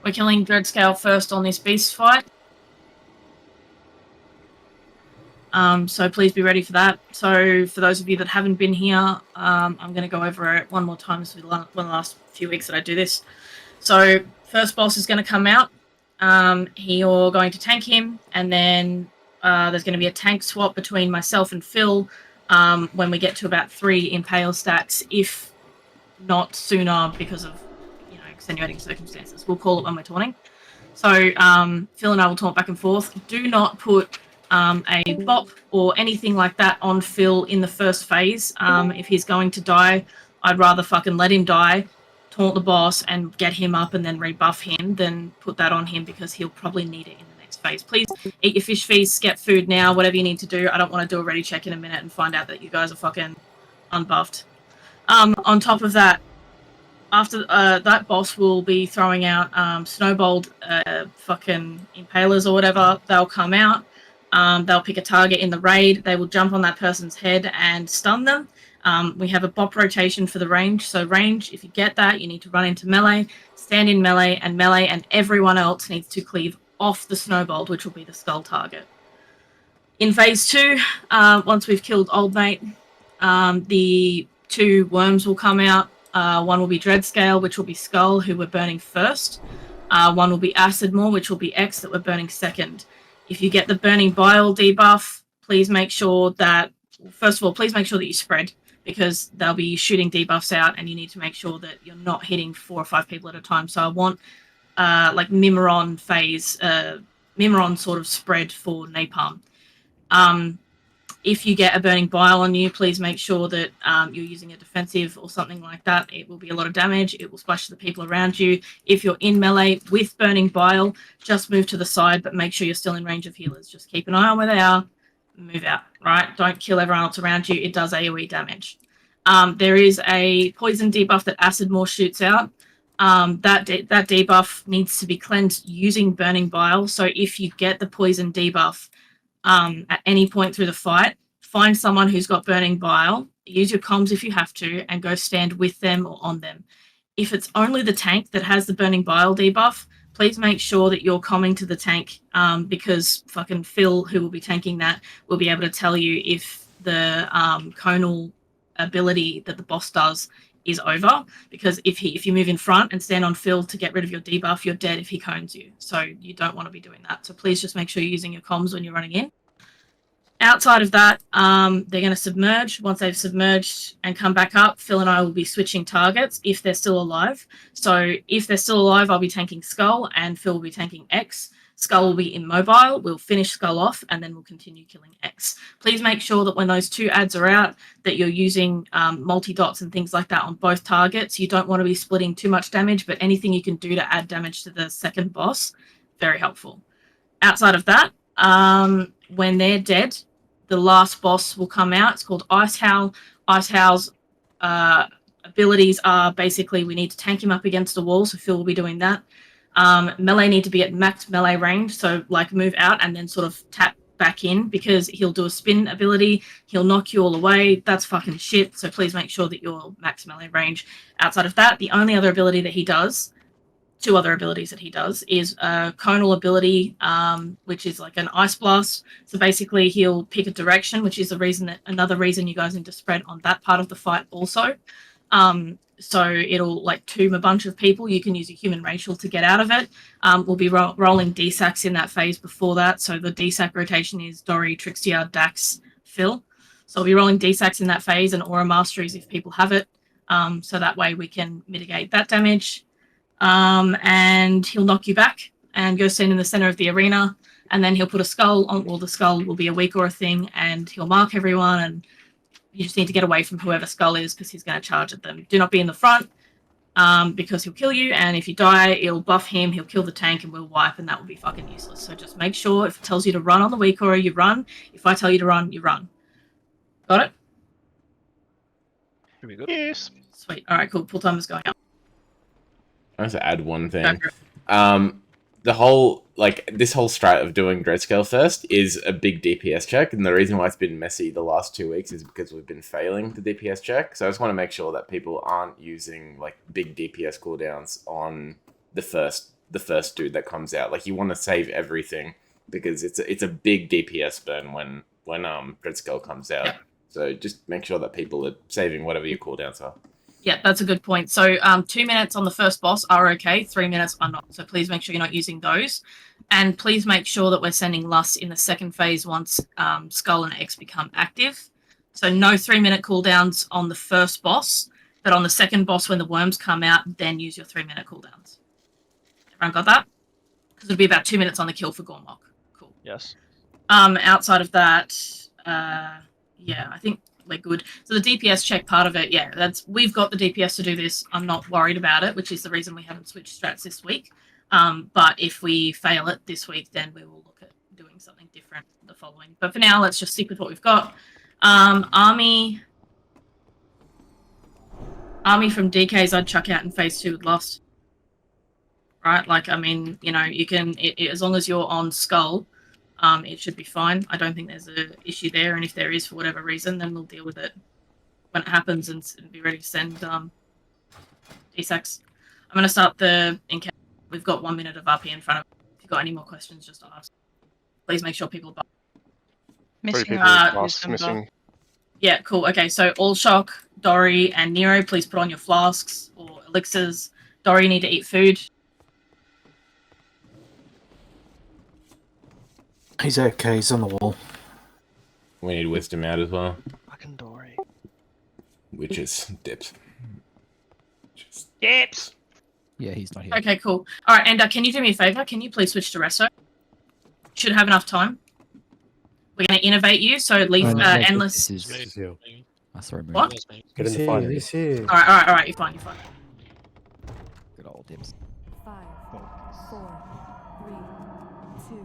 We're killing Dreadscale first on this beast fight. So please be ready for that. So for those of you that haven't been here, I'm going to go over it one more time. This will be one of the last few weeks that I do this. So first boss is going to come out. You're going to tank him, and then there's going to be a tank swap between myself and Phil when we get to about 3 impale stacks, if not sooner because of extenuating circumstances. We'll call it when we're taunting. So Phil and I will taunt back and forth. Do not put a bop or anything like that on Phil in the first phase. If he's going to die, I'd rather fucking let him die, taunt the boss, and get him up and then rebuff him than put that on him, because he'll probably need it in the next phase. Please eat your fish feast, get food now, whatever you need to do. I don't want to do a ready check in a minute and find out that you guys are fucking unbuffed. On top of that, after that boss will be throwing out snowballed fucking impalers or whatever. They'll come out. They'll pick a target in the raid. They will jump on that person's head and stun them. We have a bop rotation for the range. So range, if you get that, you need to run into melee, stand in melee, and everyone else needs to cleave off the snowballed, which will be the skull target. In phase 2, once we've killed Old Mate, the 2 worms will come out. One will be Dreadscale, which will be Skull, who we're burning first. One will be Acid Maw, which will be X, that we're burning second. If you get the Burning Bile debuff, please make sure that, first of all, please make sure that you spread, because they'll be shooting debuffs out, and you need to make sure that you're not hitting 4 or 5 people at a time. So I want like Mimiron phase, Mimiron sort of spread for Napalm. If you get a Burning Bile on you, please make sure that you're using a defensive or something like that. It will be a lot of damage. It will splash the people around you. If you're in melee with Burning Bile, just move to the side, but make sure you're still in range of healers. Just keep an eye on where they are. Move out, right? Don't kill everyone else around you. It does AoE damage. There is a poison debuff that Acid Maw shoots out. That debuff needs to be cleansed using Burning Bile. So if you get the poison debuff, at any point through the fight, find someone who's got Burning Bile, use your comms if you have to, and go stand with them or on them. If it's only the tank that has the Burning Bile debuff, please make sure that you're comming to the tank, because fucking Phil, who will be tanking that, will be able to tell you if the conal ability that the boss does is over, because if you move in front and stand on Phil to get rid of your debuff, you're dead if he cones you. So you don't want to be doing that. So please just make sure you're using your comms when you're running in. Outside of that, they're going to submerge. Once they've submerged and come back up, Phil and I will be switching targets if they're still alive. So if they're still alive, I'll be tanking Skull, and Phil will be tanking X. Skull will be immobile. We'll finish Skull off, and then we'll continue killing X. Please make sure that when those 2 ads are out, that you're using multi-dots and things like that on both targets. You don't want to be splitting too much damage, but anything you can do to add damage to the second boss, very helpful. Outside of that, when they're dead, the last boss will come out. It's called Ice Howl. Ice Howl's abilities are basically, we need to tank him up against the wall, so Phil will be doing that. Melee need to be at max melee range, so like move out and then sort of tap back in, because he'll do a spin ability, he'll knock you all away. That's fucking shit, so please make sure that you're max melee range. Outside of that, the only other ability that he does, 2 other abilities that he does, is a conal ability, which is like an ice blast. So basically he'll pick a direction, which is another reason you guys need to spread on that part of the fight also. So it'll like tomb a bunch of people. You can use a human racial to get out of it. We'll be rolling D-Sacks in that phase before that. So the D-Sack rotation is Dory, Trixier, Dax, Phil. So we'll be rolling D-Sacks in that phase, and Aura Masteries if people have it. So that way we can mitigate that damage. And he'll knock you back and go stand in the center of the arena, and then he'll put a skull on, well, the skull will be a weak aura thing, and he'll mark everyone, and you just need to get away from whoever skull is, because he's going to charge at them. Do not be in the front, because he'll kill you, and if you die, it'll buff him, he'll kill the tank, and we'll wipe, and that will be fucking useless. So just make sure if it tells you to run on the weak aura, you run. If I tell you to run, you run. Got it? Should be good. Yes. Sweet. All right, cool. Pull timer's going up. I want to add one thing. The whole, this whole strat of doing Dreadscale first is a big DPS check, and the reason why it's been messy the last 2 weeks is because we've been failing the DPS check. So I just want to make sure that people aren't using, big DPS cooldowns on the first the first dude that comes out. Like, you want to save everything because it's a big DPS burn when Dreadskull comes out. Yep. So just make sure that people are saving whatever your cooldowns are. Yeah, that's a good point. So 2 minutes on the first boss are okay, 3 minutes are not. So please make sure you're not using those. And please make sure that we're sending Lust in the second phase once Skull and X become active. So no 3-minute cooldowns on the first boss, but on the second boss when the worms come out, then use your 3-minute cooldowns. Everyone got that? Because it'll be about 2 minutes on the kill for Gormok. Cool. Yes. Outside of that, yeah, I think we're good. So the DPS check part of it, yeah, we've got the DPS to do this. I'm not worried about it, which is the reason we haven't switched strats this week. But if we fail it this week, then we will look at doing something different the following. But for now, let's just stick with what we've got. Army from DKs I'd chuck out in phase 2 with Lost. Right? Like, I mean, you know, you can, as long as you're on Skull, it should be fine. I don't think there's an issue there, and if there is for whatever reason, then we'll deal with it when it happens and be ready to send DSACs. I'm going to start the encounter. We've got 1 minute of RP in front of us. If you've got any more questions, just ask. Please make sure people are Missing. Yeah, cool. Okay, so All Shock, Dory, and Nero, please put on your flasks or elixirs. Dory, you need to eat food. He's okay, he's on the wall. We need wisdom out as well. Fucking Dory. Witches, dips. Dips! Yeah, he's not here. Okay, cool. All right, and can you do me a favor? Can you please switch to Resto? Should have enough time. We're going to innovate you, so leave endless. This is you. Sorry, What? Get in the fight. He's here. All right, you're fine. Good old Dips. 5, 4, 3, 2,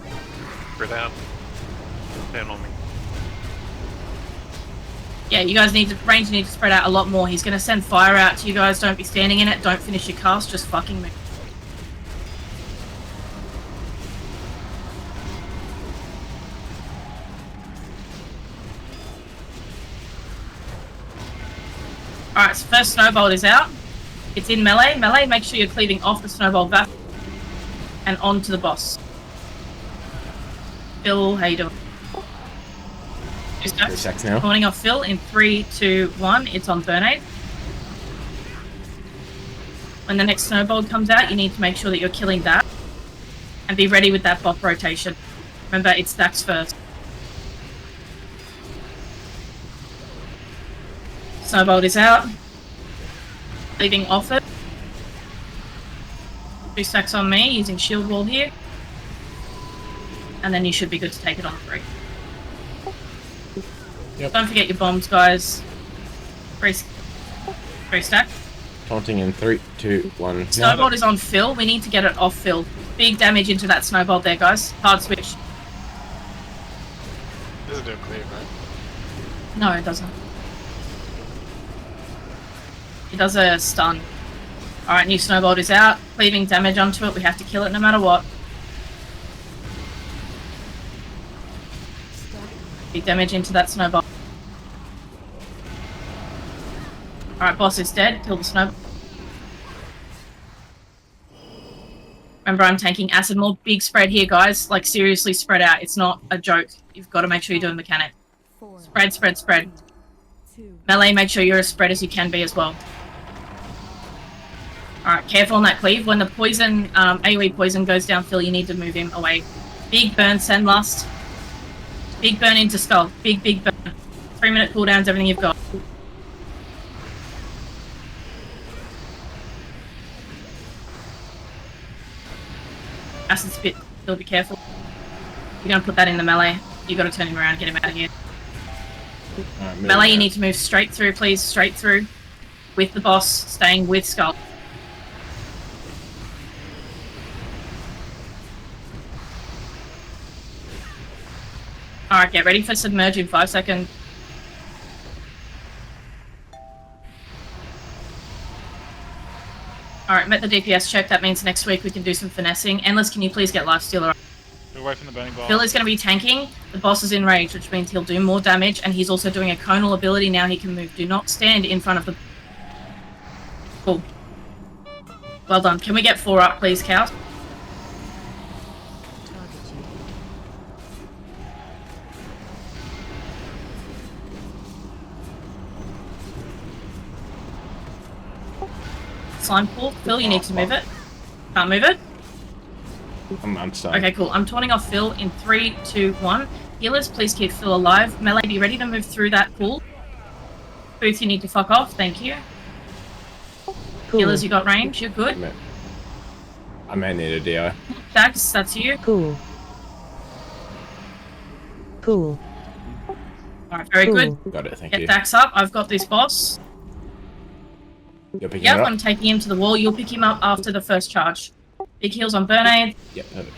1. Spread out. Down on me. Yeah, you guys need to spread out a lot more. He's going to send fire out to you guys. Don't be standing in it. Don't finish your cast. Just fucking move. Alright, so first snowball is out. It's in melee. Melee, make sure you're cleaving off the snowball back and onto the boss. Phil, how you doing? Three stacks now. Calling off Phil in 3, 2, 1. It's on Burnade. When the next snowball comes out, you need to make sure that you're killing that. And be ready with that bot rotation. Remember, it stacks first. Snowball is out. Leaving off it. 2 stacks on me, using shield wall here. And then you should be good to take it on 3. Yep. Don't forget your bombs, guys. 3 stack. Taunting in 3, 2, 1. Snowball is on Phil. We need to get it off Phil. Big damage into that snowball there, guys. Hard switch. Doesn't do a clear, right? No, it doesn't. It does a stun. Alright, new snowball is out. Cleaving damage onto it. We have to kill it no matter what. Big damage into that snowball. Alright, boss is dead. Kill the snowball. Remember, I'm tanking acid more. Big spread here, guys. Like, seriously spread out. It's not a joke. You've got to make sure you're doing mechanic. 4, Spread. 2, Melee, make sure you're as spread as you can be as well. Alright, careful on that cleave. When the poison, AoE poison goes down, Phil, you need to move him away. Big burn, send lust. Big burn into skull. Big burn. 3-minute cooldowns, everything you've got. Acid spit. Phil, be careful. You're going to put that in the melee. You've got to turn him around and get him out of here. Melee, you need to move straight through, please. Straight through. With the boss, staying with Skull. Alright, get ready for submerge in 5 seconds. Alright, met the DPS check. That means next week we can do some finessing. Endless, can you please get lifestealer? Away from the burning bar. Phil is going to be tanking. The boss is in rage, which means he'll do more damage, and he's also doing a conal ability now. He can move. Do not stand in front of the... Cool. Well done. Can we get 4 up, please, Cows? Slime pool. Phil, you need to move it. Can't move it? I'm stunned. Okay, cool. I'm taunting off Phil in 3, 2, 1. Healers, please keep Phil alive. Melee, be ready to move through that pool. Boots, you need to fuck off. Thank you. Cool. Healers, you got range. You're good. I may need a DI. Dax, that's you. Cool. Cool. Alright, very Cool. good. Got it, thank Get you. Dax up. I've got this boss. You're picking Yep, it up? I'm taking him to the wall. You'll pick him up after the first charge. Big heals on Burn Aid. Yep, perfect.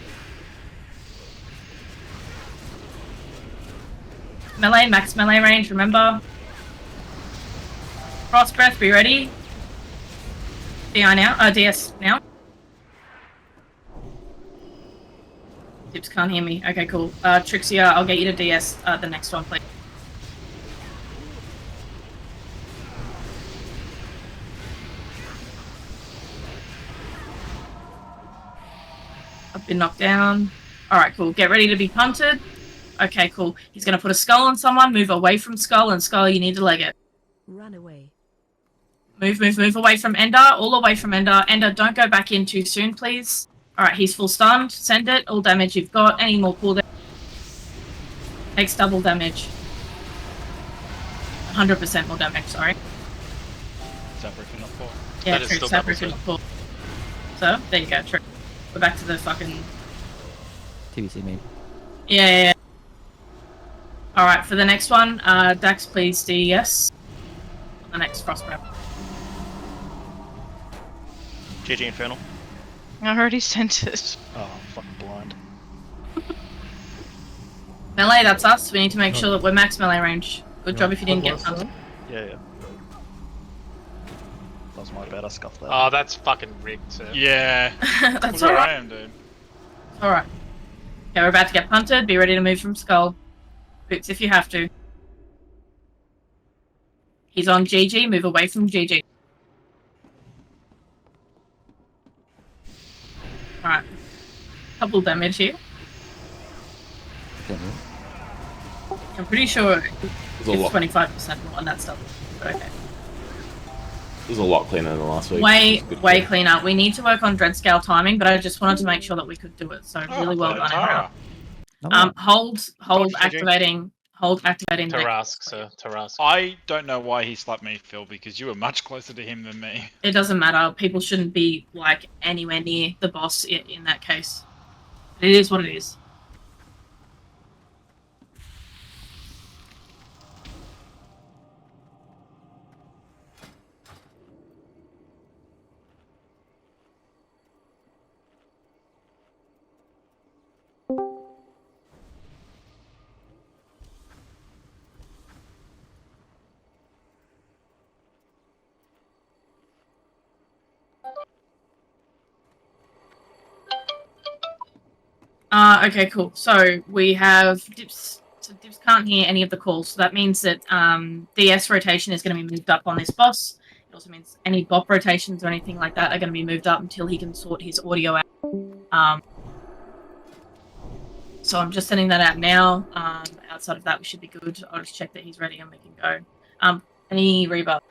Melee, max melee range, remember. Frost Breath, be ready. DI now. DS now. Dips can't hear me. Okay, cool. Trixia, I'll get you to DS the next one, please. I've been knocked down. Alright, cool. Get ready to be punted. Okay, cool. He's going to put a skull on someone. Move away from skull, and skull, you need to leg it. Run away. Move away from Ender. All away from Ender. Ender, don't go back in too soon, please. Alright, he's full stunned. Send it. All damage you've got. Any more cooldown. Takes double damage. 100% more damage, sorry. Separate not full. Yeah, That is true. still Separate double not full. So, there you go, true. We're back to the fucking... TBC me. Yeah. Alright, for the next one, Dax, please DS. The next Frost Breath. GG Infernal. I already sent it. Oh, I'm fucking blind. Melee, that's us. We need to make sure that we're max melee range. Good job if you didn't get hunted. Yeah. That was my bad, I scuffed that. Oh, that's fucking rigged, sir. Yeah. That's Where I alright. am, dude. Alright. Okay, we're about to get punted. Be ready to move from skull. Boots if you have to. He's on GG. Move away from GG. Alright. Couple damage here. I'm pretty sure There's a it's lot. 25% more on that stuff. But okay. It was a lot cleaner than last week. Way It's good clean. cleaner. We need to work on dread scale timing, but I just wanted to make sure that we could do it. So really well done. Tara. everyone. Hold GG. activating the Tarask, sir. Tarask. I don't know why he slapped me, Phil, because you were much closer to him than me. It doesn't matter. People shouldn't be like anywhere near the boss in that case. It is what it is. Okay, cool. So we have Dips. So Dips can't hear any of the calls, so that means that DS rotation is going to be moved up on this boss. It also means any bop rotations or anything like that are going to be moved up until he can sort his audio out. So I'm just sending that out now. Outside of that, we should be good. I'll just check that he's ready and we can go. Any rebuff?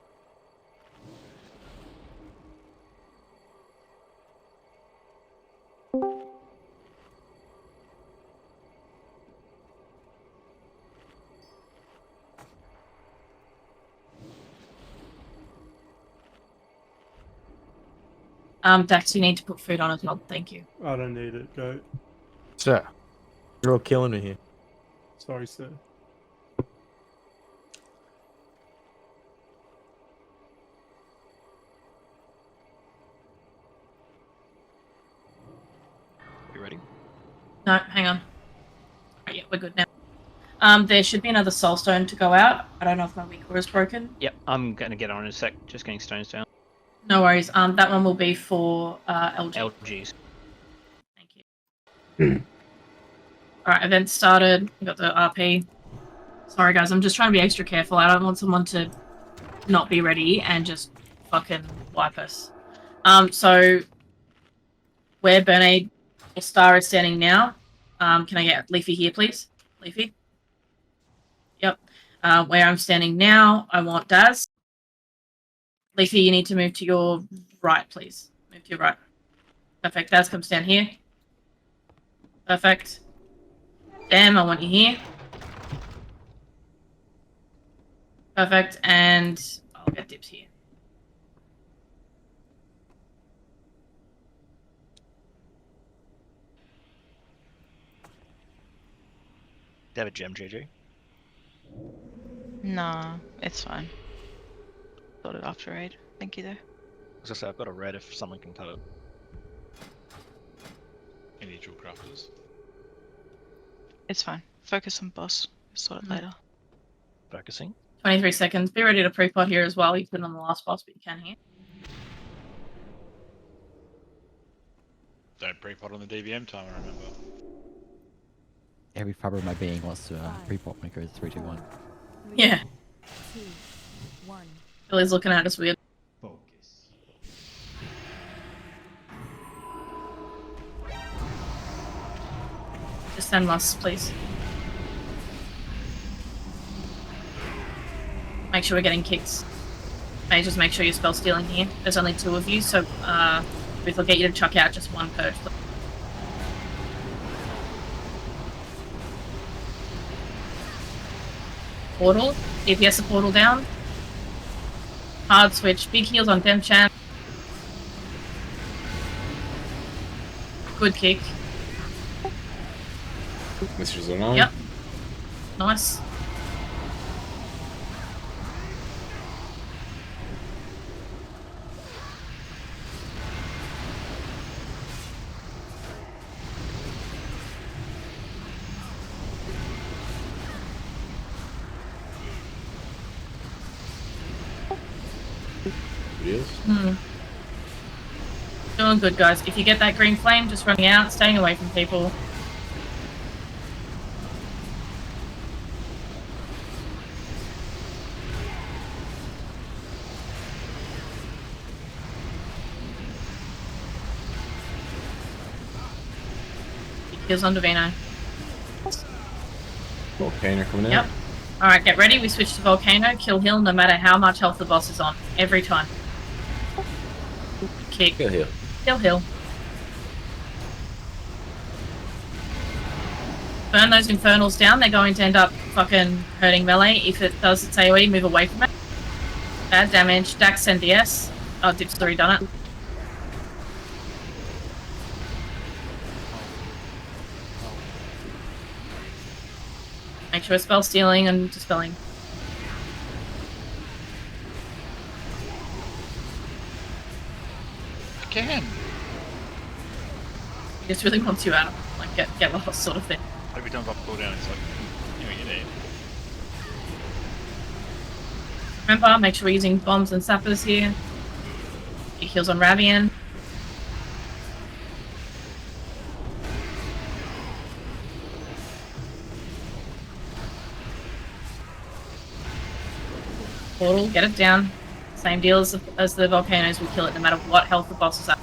Dax, you need to put food on as well. Thank you. I don't need it. Go. Sir, you're all killing me here. Sorry, sir. You ready? No, hang on. Right, yeah, we're good now. There should be another soul stone to go out. I don't know if my weak core is broken. Yep, I'm gonna get on in a sec. Just getting stones down. No worries. That one will be for LG. LGs. Thank you. Alright, event started. We got the RP. Sorry guys, I'm just trying to be extra careful. I don't want someone to not be ready and just fucking wipe us. So where Bernade or Star is standing now, can I get Leafy here, please? Leafy? Yep. Where I'm standing now, I want Daz. Leafy, you need to move to your right, please. Move to your right. Perfect. Daz, come stand here. Perfect. Damn, I want you here. Perfect. And I'll get Dips here. Do you have a gem, JJ? Nah, it's fine. Got it after raid. Thank you though. I was gonna say, I've got a red if someone can cut it. Any jewel crafters? It's fine. Focus on boss. Sort it later. Focusing. 23 seconds. Be ready to pre-pot here as well. You put it on the last boss, but you can here. Don't pre-pot on the DVM time, I remember. Every fiber of my being wants to pre-pop me go 3, 2, 1. Yeah. 2, 1. Billy's looking at us weird. Focus. Just send us, please. Make sure we're getting kicks. May just make sure you're spell stealing here. There's only 2 of you, so Ruth will get you to chuck out just 1 purge. Portal. DPS the portal down. Hard switch. Big heals on Demchan. Good kick. Mistress or no? Yep. Nice. It is. Doing good, guys. If you get that green flame, just running out, staying away from people. Heals on Divino. Volcano coming out. Yep. Alright, get ready. We switch to Volcano. Kill Hill no matter how much health the boss is on. Every time. Kick. Kill heal. Kill Hill. Burn those Infernals down. They're going to end up fucking hurting melee. If it does its AoE, move away from it. Bad damage. Dax and DS. Oh, Dip's already done it. Make sure spell stealing and dispelling. Again! He just really wants you out. Like, get lost sort of thing. Every time I pull down, it's like, you know, you need. Remember, make sure we're using bombs and sappers here. He heals on Ravian. Portal, get it down. Same deal as the volcanoes, we kill it no matter what health the boss is at.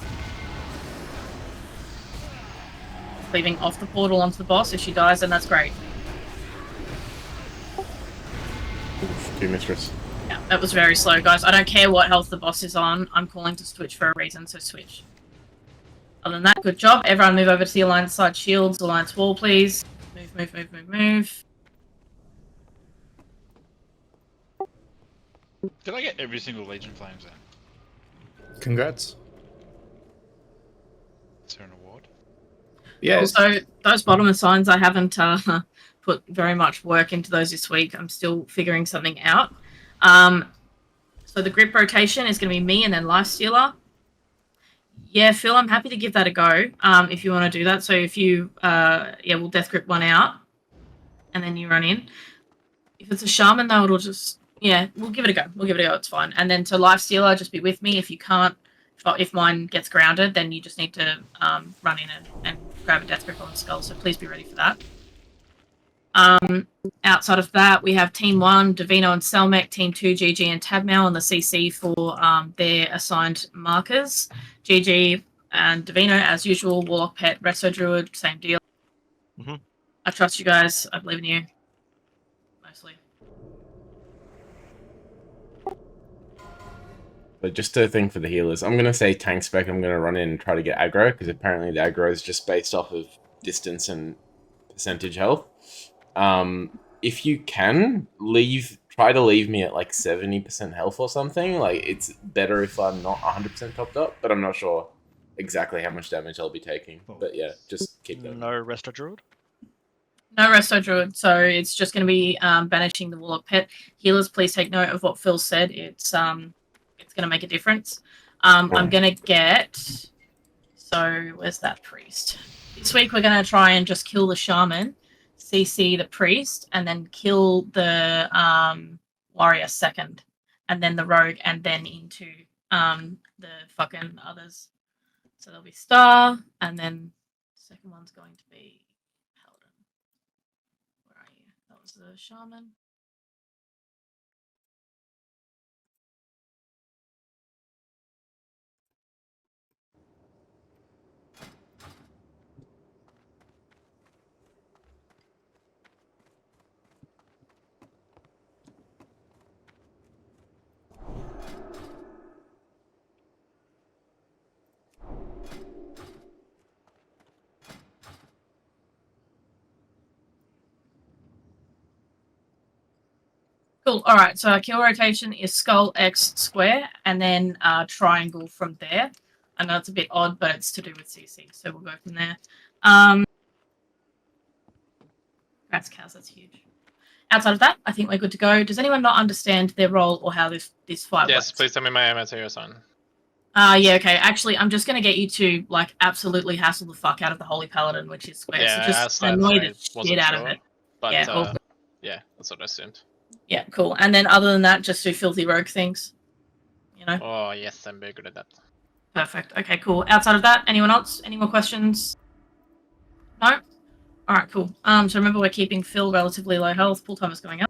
Leaving off the portal onto the boss. If she dies, then that's great. Two mistress. Yeah, that was very slow, guys. I don't care what health the boss is on. I'm calling to switch for a reason, so switch. Other than that, good job. Everyone move over to the alliance side shields, alliance wall, please. Move, move, move, move, move. Did I get every single Legion Flames in? Congrats. Is there an award? Yeah. Also, those bottom signs, I haven't put very much work into those this week. I'm still figuring something out. So the grip rotation is going to be me and then Lifestealer. Yeah, Phil, I'm happy to give that a go if you want to do that. So if you, we'll death grip one out and then you run in. If it's a shaman, though, it'll just... Yeah, we'll give it a go. We'll give it a go. It's fine. And then to Lifestealer, just be with me. If you can't, if mine gets grounded, then you just need to run in and grab a death grip on the skull. So please be ready for that. Outside of that, we have Team 1, Davino and Selmec, Team 2, GG and Tabmail on the CC for their assigned markers. GG and Davino, as usual, Warlock Pet, Resto Druid, same deal. Mhm. I trust you guys. I believe in you. Mostly. But just a thing for the healers, I'm going to say tank spec, I'm going to run in and try to get aggro, because apparently the aggro is just based off of distance and percentage health. If you can, try to leave me at like 70% health or something. Like, it's better if I'm not 100% topped up, but I'm not sure exactly how much damage I'll be taking. But yeah, just keep going. No Resto Druid? No Resto Druid, so it's just going to be banishing the Warlock Pet. Healers, please take note of what Phil said. It's going to make a difference. I'm going to get... So, where's that priest? This week we're going to try and just kill the shaman, CC the priest, and then kill the warrior second, and then the rogue, and then into the fucking others. So there'll be Star, and then the second one's going to be Paladin. Where are you? That was the shaman. Cool. All right. So our kill rotation is skull X square and then triangle from there. I know it's a bit odd, but it's to do with CC, so we'll go from there. That's cows. That's huge. Outside of that, I think we're good to go. Does anyone not understand their role or how this fight works? Yes, please tell me my materials on. Yeah, okay. Actually, I'm just going to get you to, like, absolutely hassle the fuck out of the Holy Paladin, which is square. Yeah, so I just asked that, annoy so the I wasn't shit out sure, of it. But Yeah, yeah, that's what I assumed. Yeah, cool. And then other than that, just do filthy rogue things. You know? Oh, yes, I'm very good at that. Perfect. Okay, cool. Outside of that, anyone else? Any more questions? No? Alright, cool. So remember we're keeping Phil relatively low health. Full time is going up.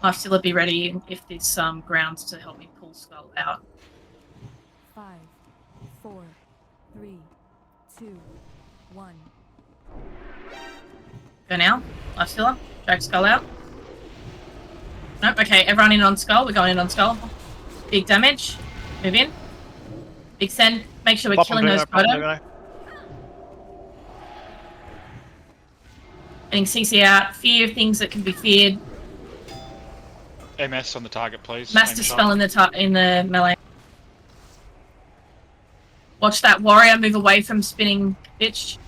Lifestealer, be ready if there's grounds to help me pull Skull out. 5, 4, 3, 2, 1. Go now. Lifestealer. Drag Skull out. Nope. Okay, everyone in on Skull. We're going in on Skull. Big damage. Move in. Big send. Make sure we're killing those photo. Getting CC out. Fear things that can be feared. MS on the target, please. Master spell in the melee. Watch that warrior move away from spinning bitch.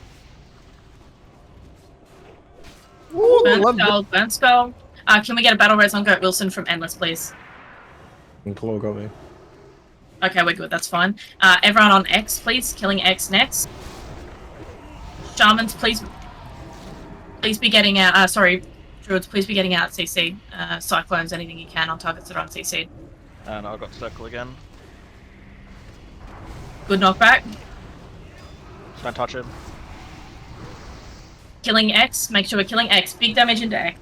Ooh, Burn skull. Can we get a battle res on Goat Wilson from Endless, please? And Claw got me. Okay, we're good. That's fine. Everyone on X, please. Killing X next. Shamans, please be getting out. Sorry, Druids, please be getting out CC. Cyclones, anything you can on targets that are on CC. And I got circle again. Good knockback. Don't touch him. Killing X. Make sure we're killing X. Big damage into X.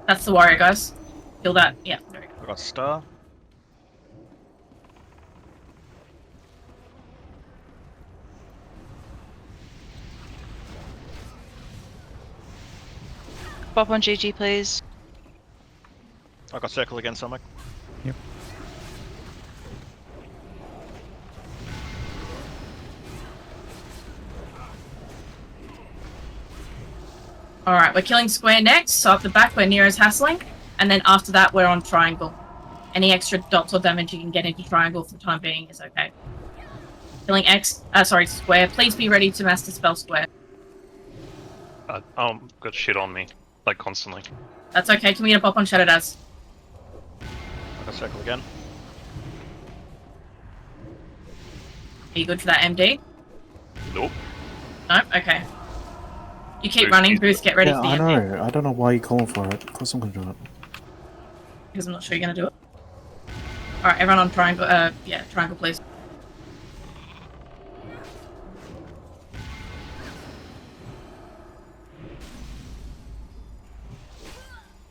That's the warrior, guys. Kill that. Yeah, very good. I got star. Bop on GG, please. I got circle again, Stomach. Yep. Alright, we're killing square next, so off the back where Nero's hassling, and then after that we're on triangle. Any extra dots or damage you can get into triangle for the time being is okay. Killing square. Please be ready to master spell square. Got shit on me, like constantly. That's okay, can we get a pop on Shadow Daz? I got circle again. Are you good for that MD? Nope. No? Okay. You keep running, Booth, get ready for the I MD. know. I don't know why you're calling for it. Of course I'm going to do it. Because I'm not sure you're going to do it. Alright, everyone on triangle, yeah, triangle please.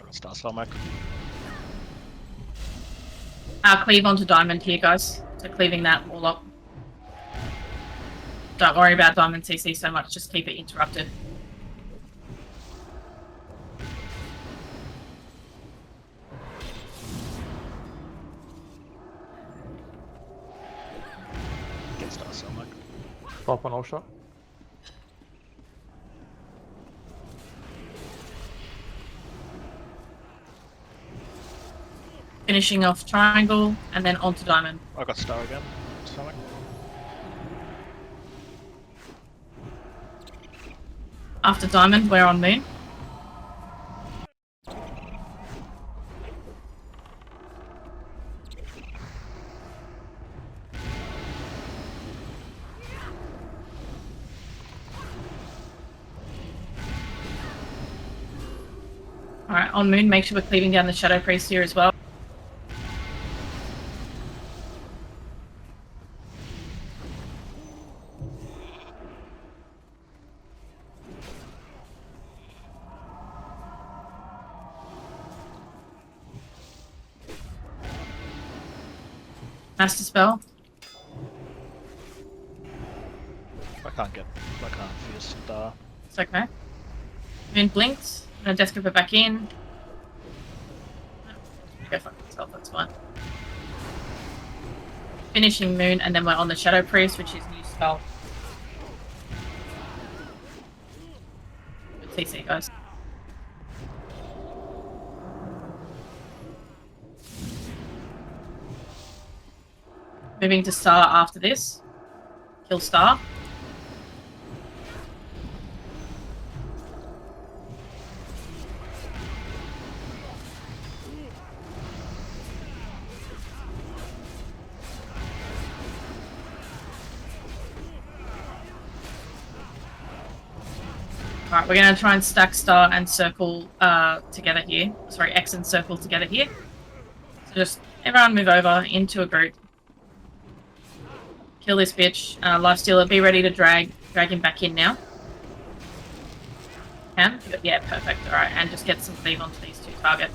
I got Star Stomach. Cleave onto diamond here, guys. So cleaving that warlock. Don't worry about diamond CC so much, just keep it interrupted. Get Star Stomach. Pop an all shot. Finishing off triangle, and then onto diamond. I got Star again. Stomach. After diamond, we're on moon. Alright, on moon, make sure we're cleaving down the Shadow Priest here as well. Master spell. I can't feel Star. It's okay. Moon blinks. I'm gonna death grip it back in. Go fuck myself, that's fine. Finishing moon, and then we're on the Shadow Priest, which is new spell. Good CC, guys. Moving to Star after this. Kill Star. Alright, we're going to try and stack Star and Circle together here. Sorry, X and Circle together here. So just everyone move over into a group. Kill this bitch. Lifestealer, be ready to drag him back in now. Can? Yeah, perfect. Alright, and just get some cleave onto these two targets.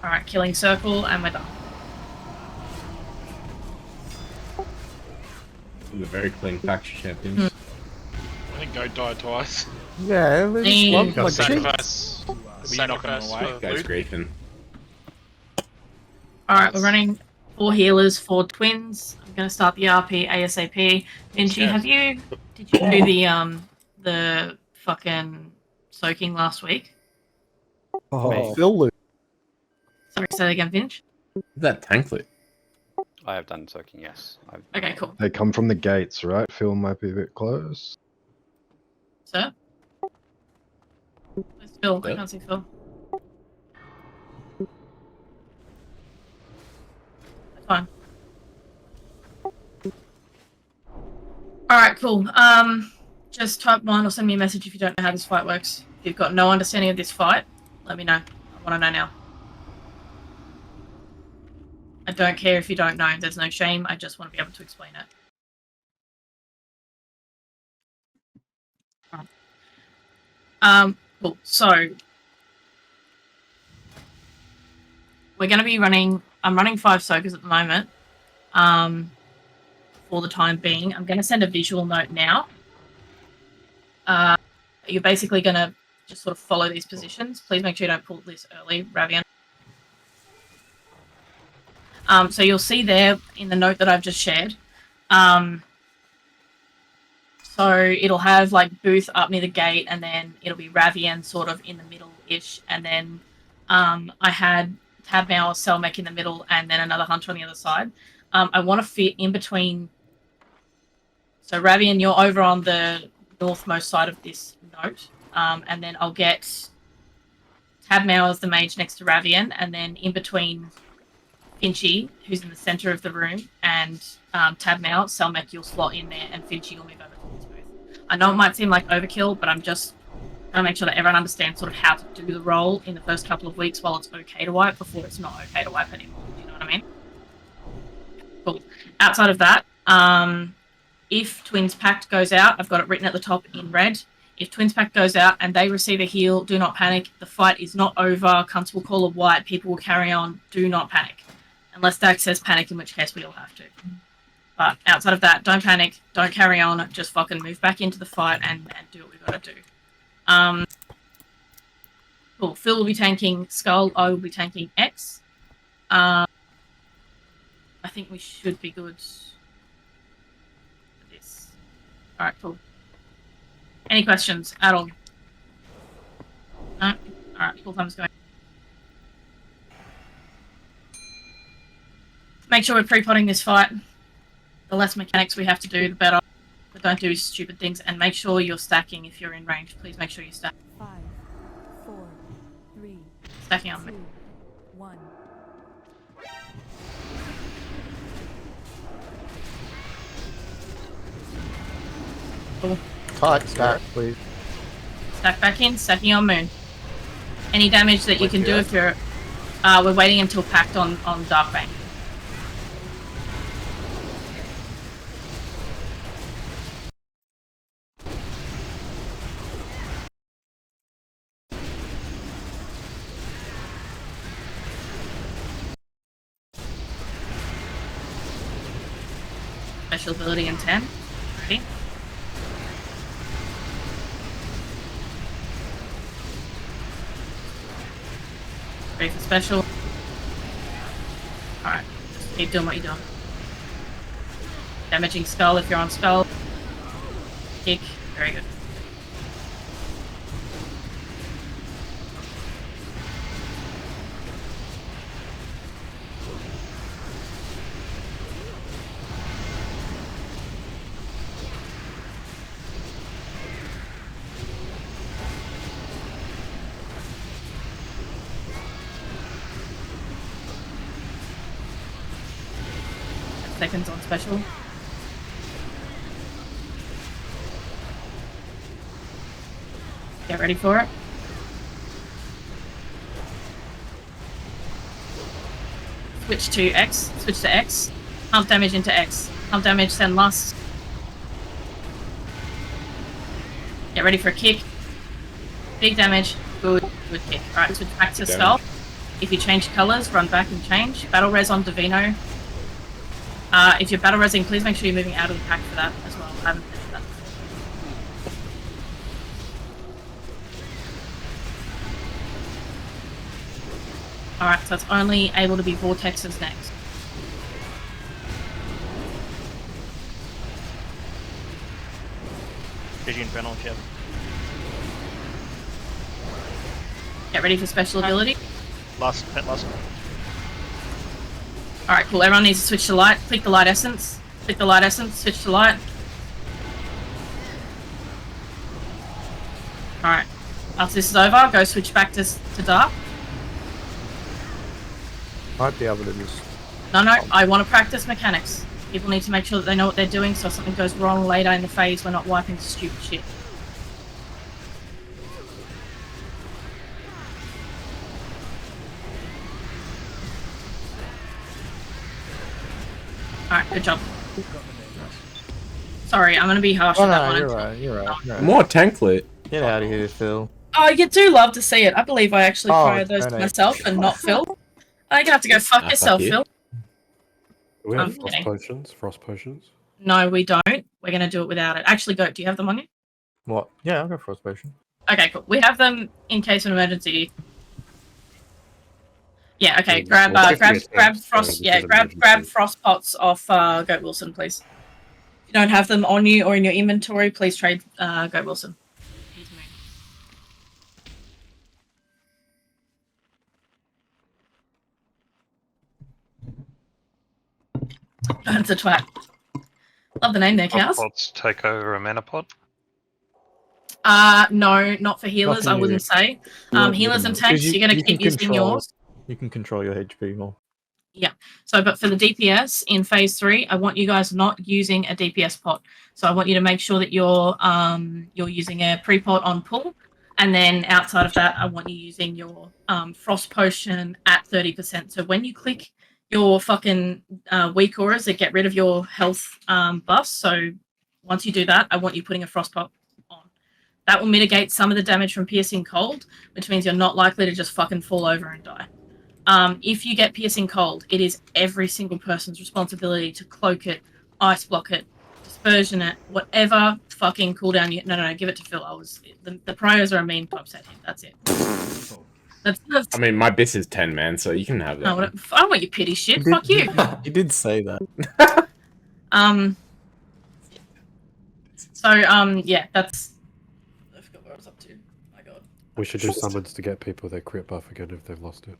Alright, killing Circle, and we're done. The very clean faction champions. I think Goat died twice. Yeah, they just Hey. love Got like shit. sacrifice. Were you knocking them Sacrifice away? for Guys, loot. griefing. Alright, we're running 4 healers, 4 twins. I'm gonna start the RP ASAP. Vinci, Yes. did you do the fucking soaking last week? Oh, Phil Luke. Sorry, say that again, Vince. Is that tank loot? I have done soaking, yes. Okay, cool. They come from the gates, right? Phil might be a bit close. Sir? Where's Phil? I Yep. can't see Phil. That's fine. Alright, cool. Just type 1 or send me a message if you don't know how this fight works. If you've got no understanding of this fight, let me know. I want to know now. I don't care if you don't know. There's no shame. I just want to be able to explain it. Cool. So we're going to be running. I'm running 5 soakers at the moment. For the time being, I'm going to send a visual note now. You're basically going to just sort of follow these positions. Please make sure you don't pull this early, Ravian. So you'll see there in the note that I've just shared. So it'll have like Booth up near the gate, and then it'll be Ravian sort of in the middle-ish, and then I had Tabmao or Selmek in the middle, and then another Hunter on the other side. I want to fit in between So Ravian, you're over on the northmost side of this note. And then I'll get Tabmao as the mage next to Ravian, and then in between Finchy, who's in the center of the room, and Tabmao, Selmek, you'll slot in there, and Finchy will move over towards both. I know it might seem like overkill, but I'm just trying to make sure that everyone understands sort of how to do the role in the first couple of weeks while it's okay to wipe before it's not okay to wipe anymore. Do you know what I mean? Cool. Outside of that, if Twins Pact goes out, I've got it written at the top in red. If Twins Pact goes out and they receive a heal, do not panic. The fight is not over. Cunts will call a white. People will carry on. Do not panic. Unless Dax says panic, in which case we all have to. But outside of that, don't panic. Don't carry on. Just fucking move back into the fight and do what we gotta do. Cool. Phil will be tanking Skull. I will be tanking X. I think we should be good for this. Alright, cool. Any questions at all? No? Alright, full time's going. Make sure we're pre-potting this fight. The less mechanics we have to do, the better. But don't do stupid things, and make sure you're stacking if you're in range. Please make sure you stack. 5, 4, 3, Stacking on me. 2, 1. Cool. Cut, stack, please. Stack back in, stacking on Moon. Any damage that you can do if you're... we're waiting until Pact on Darkbane. Special ability in 10. Ready? Ready for special. Alright, just keep doing what you're doing. Damaging Skull if you're on Skull. Kick. Very good. Seconds on special. Get ready for it. Switch to X. Switch to X. Pump damage into X. Pump damage, send lust. Get ready for a kick. Big damage. Good. Good kick. Alright, switch back to Skull. If you change colours, run back and change. Battle res on Divino. If you're battle resing, please make sure you're moving out of the pack for that as well. I haven't finished that. Alright, so it's only able to be vortexes next. Digi Infernal if you have. Get ready for special ability. Last. Alright, cool. Everyone needs to switch to light. Click the light essence. Click the light essence. Switch to light. Alright. After this is over, go switch back to dark. Might be able to just... No, I want to practice mechanics. People need to make sure that they know what they're doing so if something goes wrong later in the phase, we're not wiping stupid shit. Alright, good job. Sorry, I'm gonna be harsh on that one. You're right. More tanklet. Get out of here, Phil. Oh, you do love to see it. I believe I actually fired those to donate. myself and not Phil. I'm gonna have to go fuck yourself, fuck you. Phil. Do we have I'm frost kidding. potions? Frost potions? No, we don't. We're gonna do it without it. Actually, go. Do you have them on you? What? Yeah, I'll go for a potion. Okay, cool. We have them in case of an emergency. Yeah. Okay. Grab frost. Yeah. Grab frost pots off Goat Wilson, please. If you don't have them on you or in your inventory, please trade Goat Wilson. He's moving. It's a twat. Love the name there, Buff cows. pots take over a mana pot. No, not for healers. for I you. wouldn't say. Healers and tanks, you're gonna keep using yours. You can control your HP more. So, but for the DPS in phase 3, I want you guys not using a DPS pot. So I want you to make sure that you're using a pre-pot on pull, and then outside of that, I want you using your frost potion at 30%. So when you click your fucking weak auras that get rid of your health buffs, so once you do that, I want you putting a frost pot on. That will mitigate some of the damage from piercing cold, which means you're not likely to just fucking fall over and die. If you get piercing cold, it is every single person's responsibility to cloak it, ice block it, dispersion it, whatever fucking cooldown you... No, give it to Phil. The priors are a mean to upset him. That's it. That's I mean, my bis is 10, man, so you can have that. no, I don't want your pity shit. Fuck you. You did say that. Yeah, that's... I forgot what I was up to. My god. We should do summons to get people their crit buff again if they've lost it.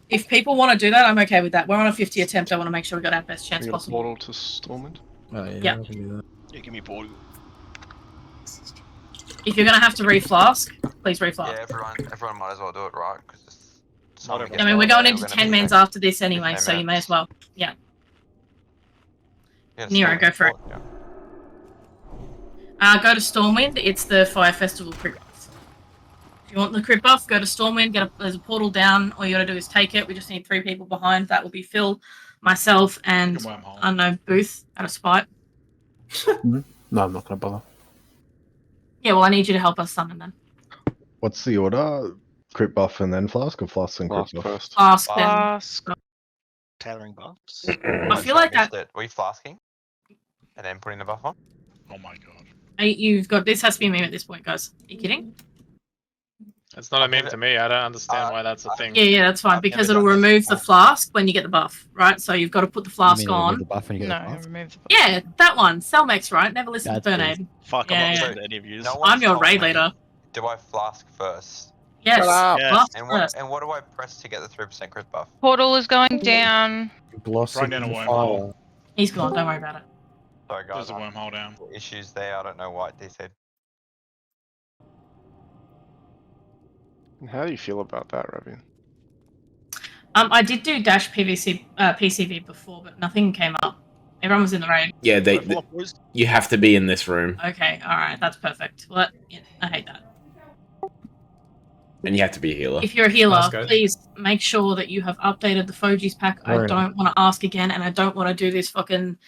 If people want to do that, I'm okay with that. We're on a 50 attempt. I want to make sure we got our best chance possible. Portal to Stormwind. Oh, yeah, Yeah. I can do that. Yeah, give me portal. If you're going to have to reflask, please reflask. Yeah, everyone might as well do it, right? Because I mean, we're going into 10 mans after this anyway, so you may as well. Yeah. Nero, go for it. Go to Stormwind. It's the Fire Festival crit buff. If you want the crit buff, go to Stormwind. There's a portal down. All you got to do is take it. We just need 3 people behind. That will be Phil, myself, and Unknown Booth out of spite. No, I'm not going to bother. Yeah, well, I need you to help us summon then. What's the order? Crit buff and then flask, or flask and crit buff? First. Flask then. Flask. Tailoring buffs. I feel like that... Were you flasking? And then putting the buff on? Oh my god. You've got... This has to be a meme at this point, guys. Are you kidding? It's not a meme to me. I don't understand why that's a thing. Yeah, that's fine, because it'll remove the flask when you get the buff, right? So you've got to put the flask on. The buff when you get No, the buff? remove the buff. Yeah, that one. Selmex, right? Never listen That's to Bernade. Fuck, Yeah, I'm not yeah. listening to any of you. I'm your raid leader. Do I flask first? Yes. Yes. Flask And first. what do I press to get the 3% crit buff? Portal is going down. Blossom Right down a fire. wormhole. He's gone, don't worry about it. Sorry guys, There's a wormhole down. issues there. I don't know why it said. How do you feel about that, Ravian? I did do dash PCV before, but nothing came up. Everyone was in the raid. Yeah, you have to be in this room, Okay, alright, that's perfect. Well, I hate that. and you have to be a healer. If you're a healer, That's good. please make sure that you have updated the Fogies pack. I Alright. don't want to ask again, and I don't want to do this fucking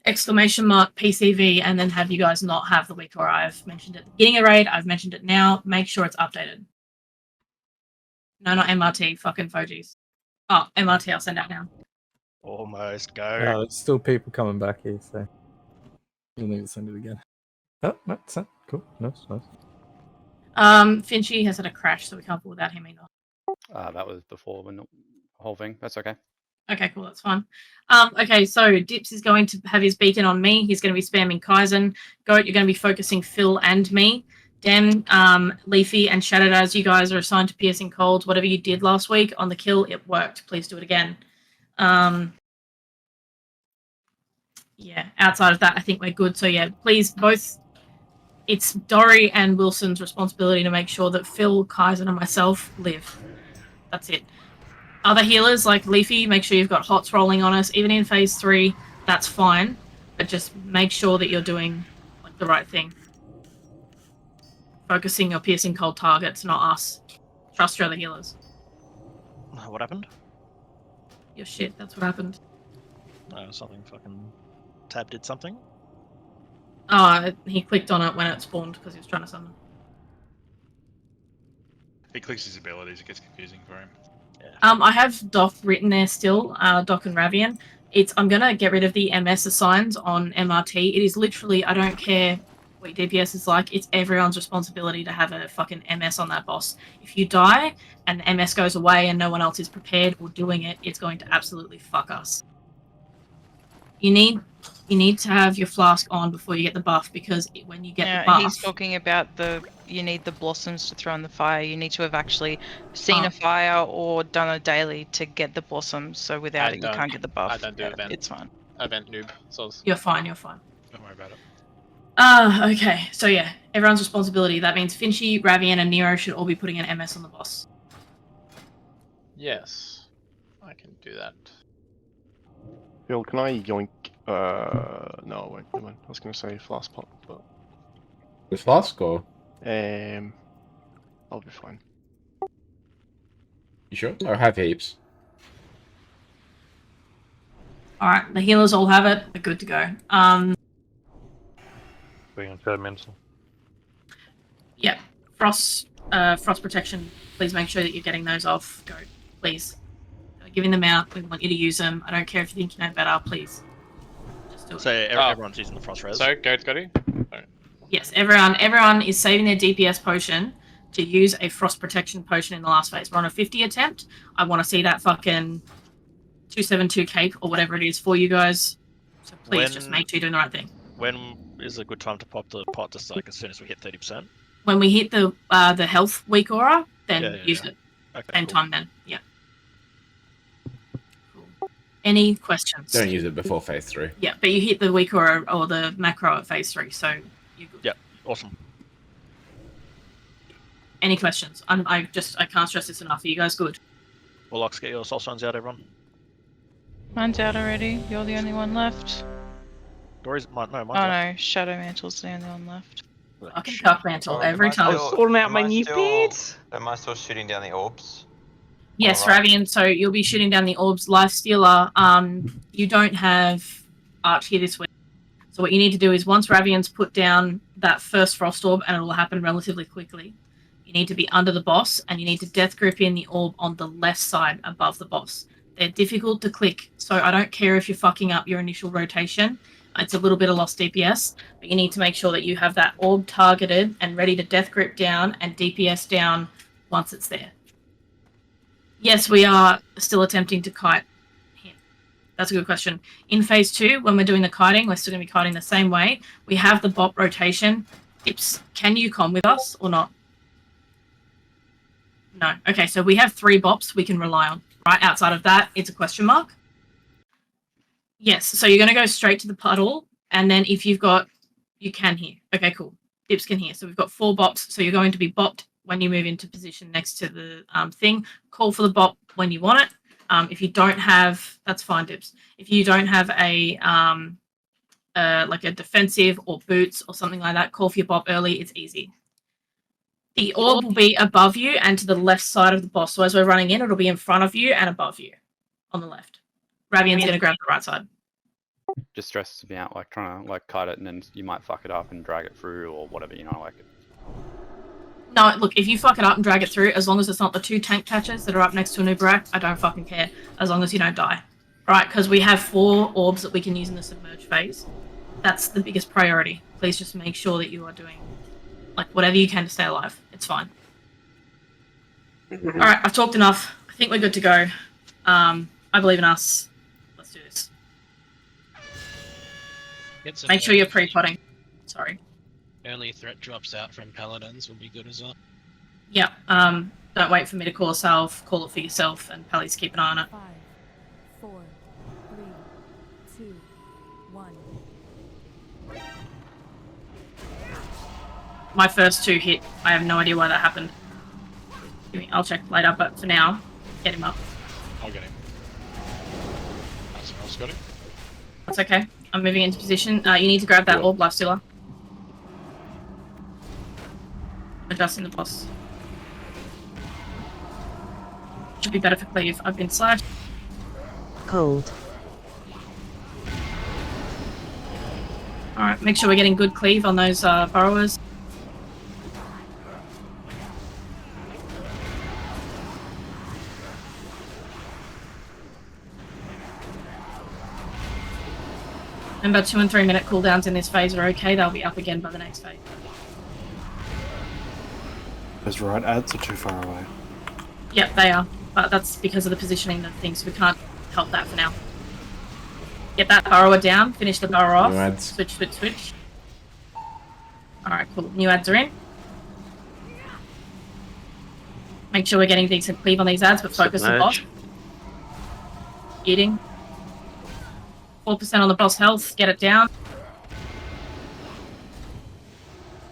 exclamation mark PCV and then have you guys not have the week or I've mentioned it at the beginning of raid, I've mentioned it now. Make sure it's updated. No, not MRT, fucking Fogies. Oh, MRT, I'll send out now. Almost go. No, there's still people coming back here, so you'll need to send it again. Oh, no, it's not. Cool. Nice. Finchy has had a crash, so we can't pull without him either. That was before the whole thing. That's okay. Okay, cool, that's fine. Okay, so Dips is going to have his beacon on me. He's going to be spamming Kaizen. Goat, you're going to be focusing Phil and me. Dem, Leafy, and Shadow, you guys are assigned to piercing colds. Whatever you did last week on the kill, it worked. Please do it again. Yeah, outside of that, I think we're good. So yeah, please both... It's Dory and Wilson's responsibility to make sure that Phil, Kaizen, and myself live. That's it. Other healers, like Leafy, make sure you've got hots rolling on us. Even in phase 3, that's fine. But just make sure that you're doing the right thing. Focusing your piercing cold targets, not us. Trust your other healers. What happened? Your shit, that's what happened. Something fucking... Tab did something? Oh, he clicked on it when it spawned because he was trying to summon. He clicks his abilities, it gets confusing for him. I have Doc written there still, Doc and Ravian. I'm gonna get rid of the MS assigns on MRT. It is literally, I don't care what DPS is like, it's everyone's responsibility to have a fucking MS on that boss. If you die and the MS goes away and no one else is prepared or doing it, it's going to absolutely fuck us. You need to have your flask on before you get the buff, because when you get the buff... He's talking about you need the blossoms to throw in the fire. You need to have actually seen a fire or done a daily to get the blossoms, so without it you can't get the buff. I don't do it then. It's fine. event noob. So You're fine, you're fine. don't worry about it. Okay. So yeah, everyone's responsibility. That means Finchy, Ravian, and Nero should all be putting an MS on the boss. Yes, I can do that. Phil, can I yoink? No, wait, never mind. I was gonna say flask pot, but With flask or? I'll be fine. You sure? I have heaps. All right, the healers all have it. They're good to go. Being mental. Yeah, frost protection. Please make sure that you're getting those off. Go, please. We're giving them out. We want you to use them. I don't care if you think you know better. Please, just do it. So everyone's using the frost res. So, Goat Scotty? Yes, everyone is saving their DPS potion to use a frost protection potion in the last phase. We're on a 50 attempt. I want to see that fucking 272 cape or whatever it is for you guys. So please just make sure you're doing the right thing. When is a good time to pop the pot? Just like as soon as we hit 30%. When we hit the health weak aura, then use it. Okay, Same time then. Yeah. Cool. Any questions? Don't use it before phase 3. Yeah, but you hit the weak aura or the macro at phase 3, so you're good. Yeah, awesome. Any questions? I can't stress this enough. Are you guys good? Warlocks, get your soul stones out, everyone. Mine's out already. You're the only one left. Dory's mine's Oh out. no, Shadow Mantle's the only one left. Fucking Dark Mantle every time. Sorting out my new bits. Am I still shooting down the orbs? Yes, Alright. Ravian, so you'll be shooting down the orbs. Lifestealer, you don't have Arch here this week. So what you need to do is once Ravian's put down that first Frost Orb, and it will happen relatively quickly, you need to be under the boss, and you need to Death Grip in the orb on the left side above the boss. They're difficult to click, so I don't care if you're fucking up your initial rotation. It's a little bit of lost DPS, but you need to make sure that you have that orb targeted and ready to Death Grip down and DPS down once it's there. Yes, we are still attempting to kite him. That's a good question. In phase 2, when we're doing the kiting, we're still going to be kiting the same way. We have the bop rotation. Dips, can you com with us or not? No. Okay, so we have 3 bops we can rely on. Right outside of that, it's a question mark. Yes, so you're going to go straight to the puddle, and then if you've got... You can hear. Okay, cool. Dips can hear. So we've got 4 bops, so you're going to be bopped when you move into position next to the thing. Call for the bop when you want it. If you don't have... That's fine, Dips. If you don't have a like a defensive or boots or something like that, call for your bop early. It's easy. The orb will be above you and to the left side of the boss. So as we're running in, it'll be in front of you and above you on the left. Ravian's going to grab the right side. Just stresses me out, like trying to like kite it and then you might fuck it up and drag it through or whatever, you know, like. No, look, if you fuck it up and drag it through, as long as it's not the 2 tank patches that are up next to a new Barak, I don't fucking care. As long as you don't die. Right, because we have 4 orbs that we can use in the submerge phase. That's the biggest priority. Please just make sure that you are doing like whatever you can to stay alive. It's fine. Alright, I've talked enough. I think we're good to go. I believe in us. Let's do this. Make sure you're pre-potting. Sorry. Early threat drops out from paladins will be good as well. Yeah. Don't wait for me to call a salve. Call it for yourself, and Pally's keep an eye on it. 5, 4, 3, 2, 1. My first 2 hit. I have no idea why that happened. I'll check later, but for now, get him up. I'll get him. Someone else got him? That's okay. I'm moving into position. You need to grab that orb, Lifestealer. Adjusting the boss. Should be better for cleave. I've been slashed. Cold. Alright, make sure we're getting good cleave on those burrowers. Remember, 2 and 3 minute cooldowns in this phase are okay. They'll be up again by the next phase. Those right ads are too far away. Yep, they are. But that's because of the positioning of things. We can't help that for now. Get that burrower down. Finish the burrower off. New ads. Switch, switch, switch. Alright, cool. New ads are in. Make sure we're getting decent cleave on these ads, but focus the boss. Eating. 4% on the boss health. Get it down.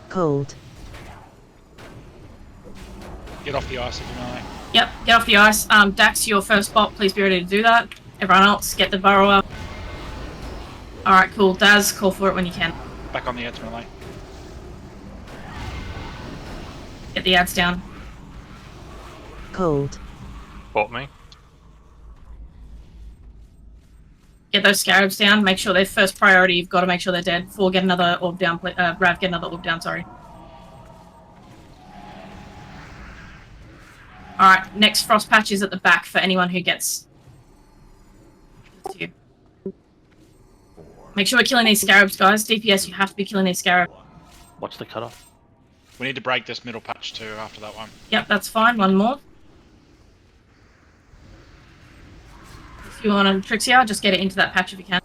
Cold. Get off the ice if you may. Yep, get off the ice. Dax, your first spot. Please be ready to do that. Everyone else, get the burrow up. Alright, cool. Daz, call for it when you can. Back on the edge, melee. Get the ads down. Cold. Bought me. Get those scarabs down. Make sure they're first priority. You've got to make sure they're dead. Four, get another orb down. Rav, get another orb down, sorry. Alright, next frost patch is at the back for anyone who gets... you. Make sure we're killing these scarabs, guys. DPS, you have to be killing these scarabs. Watch the cutoff. We need to break this middle patch too after that one. Yep, that's fine. One more. If you want to Trixia, just get it into that patch if you can.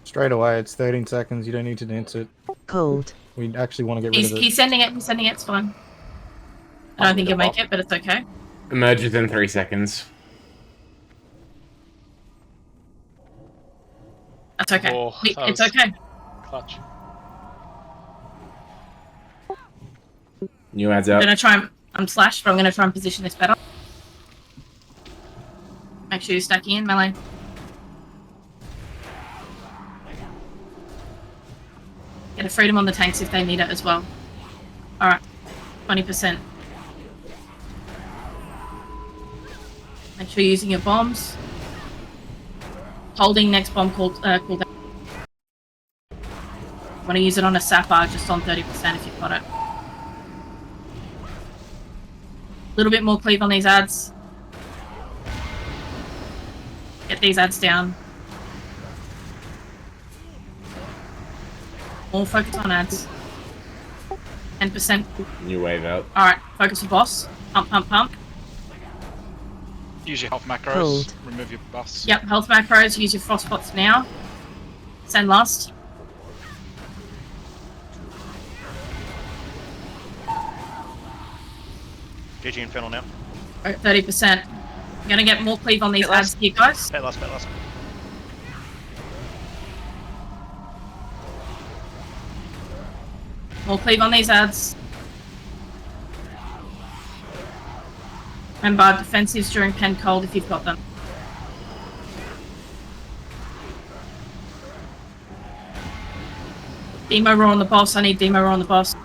Straight away, it's 13 seconds. You don't need to dance it. Cold. We actually want to get rid of it. He's sending it. He's sending it. It's fine. I don't think you'll make it, but it's okay. Emerge within 3 seconds. That's okay. Oh, that It's was okay. Clutch. New ads I'm out. gonna try and... I'm slashed, but I'm gonna try and position this better. Make sure you're stacking in, melee. Get a freedom on the tanks if they need it as well. Alright. 20%. Make sure you're using your bombs. Holding next bomb cooldown. Want to use it on a sapphire, just on 30% if you've got it. A little bit more cleave on these ads. Get these ads down. More focus on ads. 10%. New wave out. Alright, focus your boss. Pump, pump, pump. Use your health macros. Cold. Remove your buffs. Yep, health macros. Use your frost pots now. Send last. GG Infernal now. 30%. I'm gonna get more cleave on these ads here, guys. Pet last, pet last. More cleave on these ads. Remember, defensives during pen cold if you've got them. Demo roar on the boss. I need demo roar on the boss.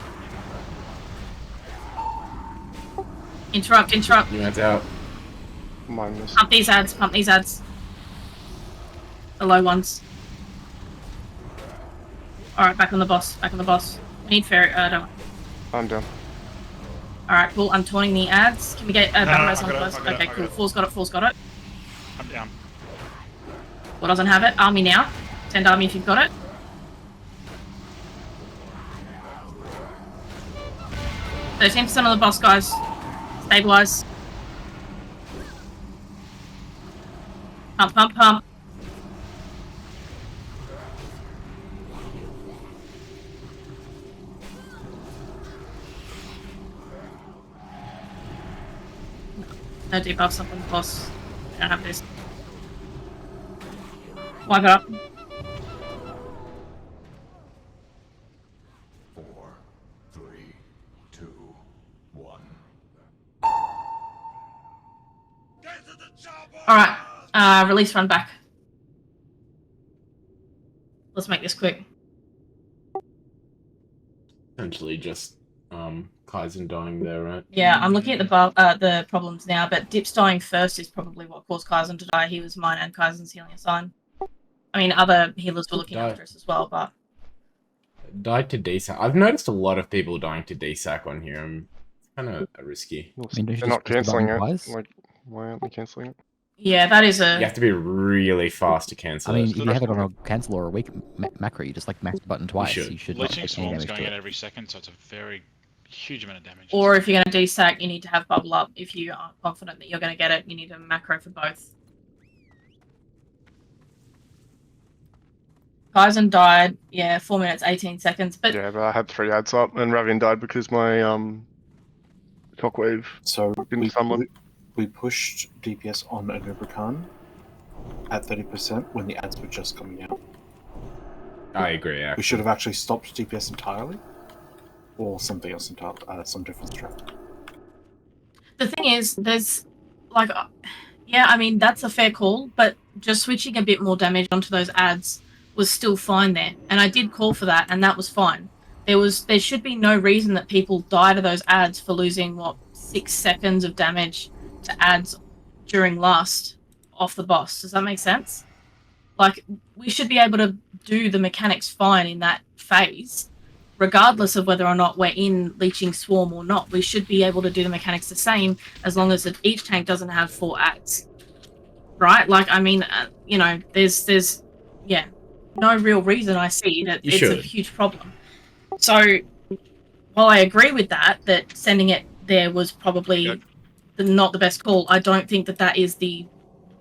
Interrupt, interrupt. New ads out. Minus. Pump these ads, pump these ads. The low ones. Alright, back on the boss, back on the boss. We need fairy, don't. I'm down. Alright, cool, I'm taunting the ads. Can we get battle res on the I got boss? it, I got Okay, it, I cool. got it. Four's got it, Four's got it. I'm down. Four doesn't have it. Army now. Send army if you've got it. %, on the boss, guys. Stabilize. Pump, pump, pump. No debuffs up on the boss. I don't have this. Wipe it up. 4, 3, 2, 1. Alright, release run back. Let's make this quick. Essentially just Kaizen dying there, right? Yeah, I'm looking at the problems now, but Dips dying first is probably what caused Kaizen to die. He was mine and Kaizen's healing assign. I mean, other healers were looking after us as well, but... Died to DSAC. I've noticed a lot of people dying to DSAC on here. It's kind of risky. Well, I mean, don't you they're just not press the button cancelling it. twice? Like, why aren't they cancelling it? Yeah, that is a... You have to be really fast to cancel I mean, it. if you have it on a cancel or a weak macro, you just like max the button twice. should. You should not Leeching take any Swarm's damage going to in it. every second, so it's a very huge amount of damage. Or if you're going to desack, you need to have bubble up. If you are confident that you're going to get it, you need a macro for both. Kaizen died, yeah, 4 minutes, 18 seconds, but... Yeah, but I had 3 ads up, and Ravian died because my Cockwave So didn't summon. we pushed DPS on Anubrakan, at 30% when the ads were just coming out. I agree. Actually. We should have actually stopped DPS entirely, or something else entirely, some different strat. The thing is, there's like, yeah, I mean that's a fair call, but just switching a bit more damage onto those ads was still fine there, and I did call for that, and that was fine. There should be no reason that people die to those ads for losing 6 seconds of damage to ads during last off the boss. Does that make sense? Like, we should be able to do the mechanics fine in that phase, regardless of whether or not we're in Leeching Swarm or not. We should be able to do the mechanics the same as long as each tank doesn't have 4 ads, right? Like, I mean, you know, there's yeah, no real reason I see that it's a huge problem. So, while I agree with that sending it there was probably not the best call, I don't think that is the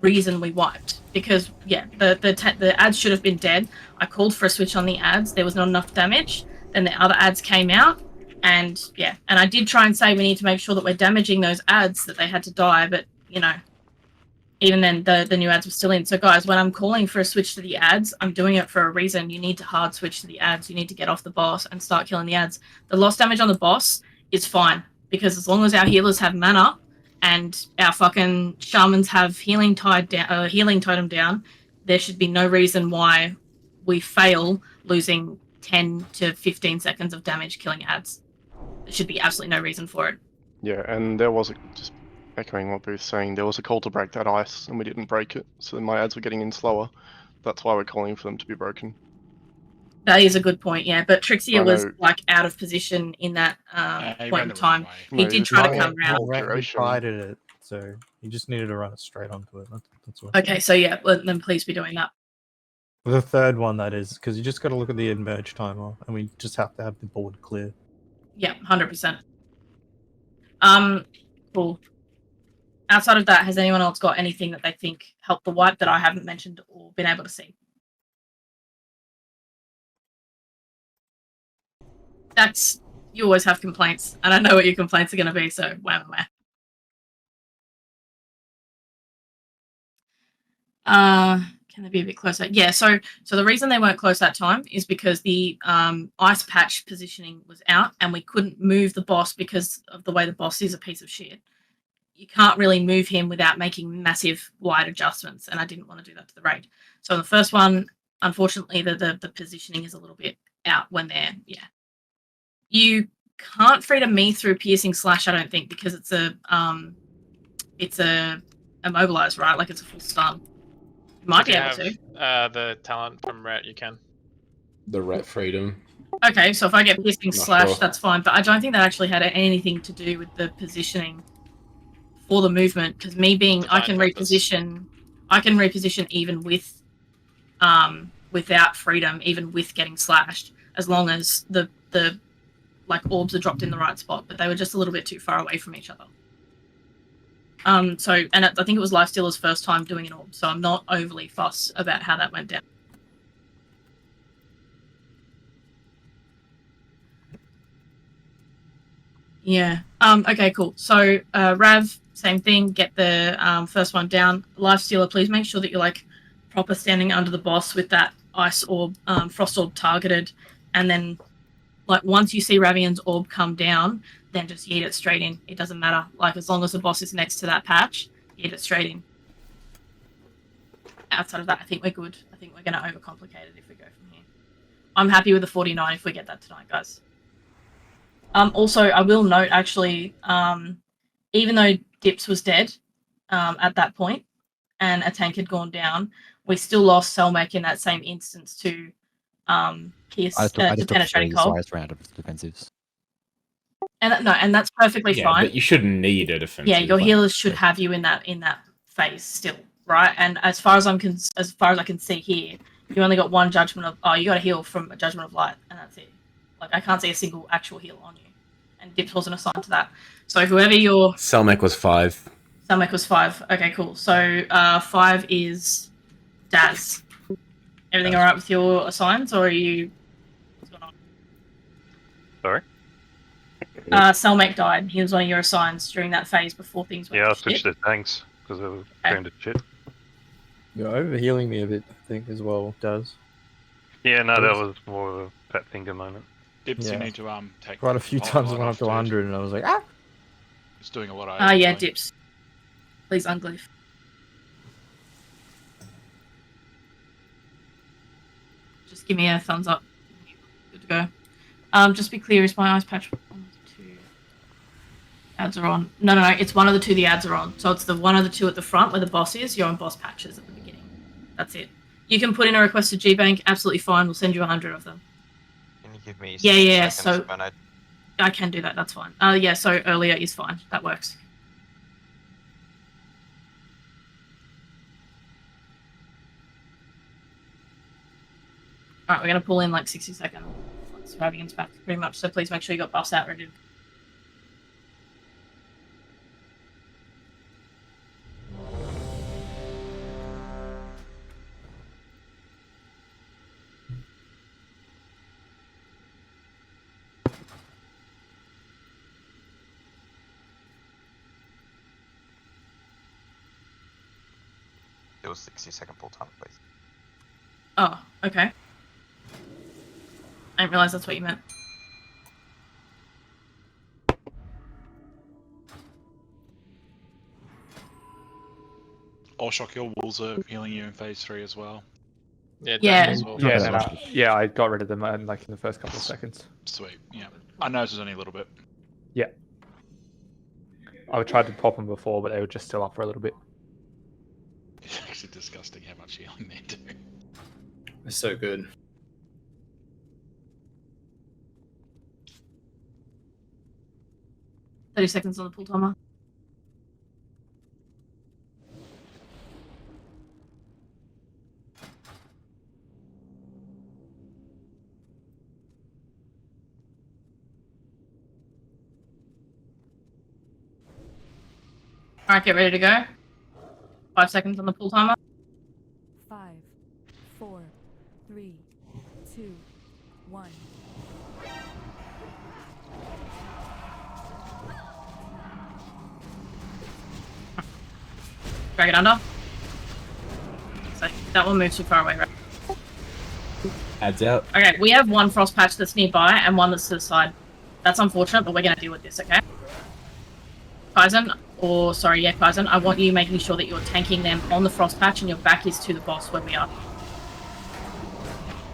reason we wiped, because the ads should have been dead. I called for a switch on the ads, there was not enough damage, then the other ads came out, and I did try and say we need to make sure that we're damaging those ads, that they had to die, but you know, even then the new ads were still in. So guys, when I'm calling for a switch to the ads, I'm doing it for a reason. You need to hard switch to the ads, you need to get off the boss and start killing the ads. The lost damage on the boss is fine, because as long as our healers have mana and our fucking shamans have healing totem down, there should be no reason why we fail losing 10 to 15 seconds of damage killing ads. There should be absolutely no reason for it. Yeah, and there was just echoing what Booth's saying, there was a call to break that ice, and we didn't break it, so my ads were getting in slower. That's why we're calling for them to be broken. That is a good point, yeah. But Trixia was like out of position in that point in time. He did try to come around. He tried it, so he just needed to run it straight onto it. That's all. Okay, so yeah, then please be doing that. The third one, that is, because you just got to look at the emerge timer, and we just have to have the board clear. Yeah, 100%. Cool. Outside of that, has anyone else got anything that they think helped the wipe that I haven't mentioned or been able to see? You always have complaints, and I know what your complaints are going to be, so wham. Can they be a bit closer? Yeah, so the reason they weren't close that time is because the ice patch positioning was out, and we couldn't move the boss because of the way the boss is a piece of shit. You can't really move him without making massive wide adjustments, and I didn't want to do that to the raid. So the first one, unfortunately, the positioning is a little bit out when they're You can't freedom me through piercing slash, I don't think, because it's a immobilize, right? Like it's a full stun. You might be able to. The talent from Ret, you can. The Ret freedom. Okay, so if I get piercing slash, sure. that's fine. But I don't think that actually had anything to do with the positioning for the movement, because me being, I can reposition even with, without freedom, even with getting slashed, as long as the like orbs are dropped in the right spot, but they were just a little bit too far away from each other. I think it was Lifestealer's first time doing an orb, so I'm not overly fussed about how that went down. Yeah. Okay, cool. So, Rav, same thing. Get the first one down. Lifestealer, please make sure that you're like proper standing under the boss with that ice orb, frost orb targeted, and then like once you see Ravion's orb come down, then just yeet it straight in. It doesn't matter. Like as long as the boss is next to that patch, yeet it straight in. Outside of that, I think we're good. I think we're going to overcomplicate it if we go from here. I'm happy with the 49 if we get that tonight, guys. Also, I will note, actually, even though Dips was dead at that point and a tank had gone down, we still lost Selmek in that same instance to Pierce, to penetrating cold. Round of defensives. And that's perfectly fine. But you shouldn't need a defensive. Yeah, your healers should have you in that phase still, right? And as far as I can see here, you only got one judgment of you got a heal from a judgment of light, and that's it. Like I can't see a single actual heal on you, and Dips wasn't assigned to that. So whoever your Selmek was 5. Selmek was 5. Okay, cool. So 5 is Daz. Everything all right with your assigns, or are you? What's going on? Sorry. Selmek died. He was one of your assigns during that phase before things went. Yeah, I to switched shit. to tanks because they were going to shit. You're over healing me a bit, I think, as well, Daz. Yeah, no, that was more of a fat finger moment. Dips, you Yeah. need to take Quite a few the times I light went up off, to dude. 100 and I was like, ah! It's doing a lot of Ah, yeah, overhealing. Dips. Please unglyph. Just give me a thumbs up. Good to go. Just be clear, is my ice patch 1 of the 2 ads are on? No, it's one of the 2 the ads are on. So it's the 1 of the 2 at the front where the boss is. You're on boss patches at the beginning. That's it. You can put in a request to G-Bank, absolutely fine. We'll send you 100 of them. Can you give me Yeah, seconds so when I can do that, that's fine. Yeah, so earlier is fine. That works. Alright, we're going to pull in like 60 seconds. Surviving's back pretty much, so please make sure you got buffs out ready. do a 60-second pull time, please. Oh, okay. I didn't realize that's what you meant. Or shock your wolves are healing you in phase 3 as well. Yeah, Yeah. as well. Yeah, yeah, I got rid of them like in the first couple of seconds. Sweet, yeah. I noticed only a little bit. Yeah. I tried to pop them before, but they were just still up for a little bit. It's actually disgusting how much healing they do. It's so good. $30 seconds on the pull timer. Alright, get ready to go. 5 seconds on the pull timer. 5, 4, 3, 2, 1. Drag it under. So that one moves too far away, right? Adds out. Okay, we have one frost patch that's nearby and one that's to the side. That's unfortunate, but we're going to deal with this, okay? Kaizen, Kaizen, I want you making sure that you're tanking them on the frost patch and your back is to the boss where we are.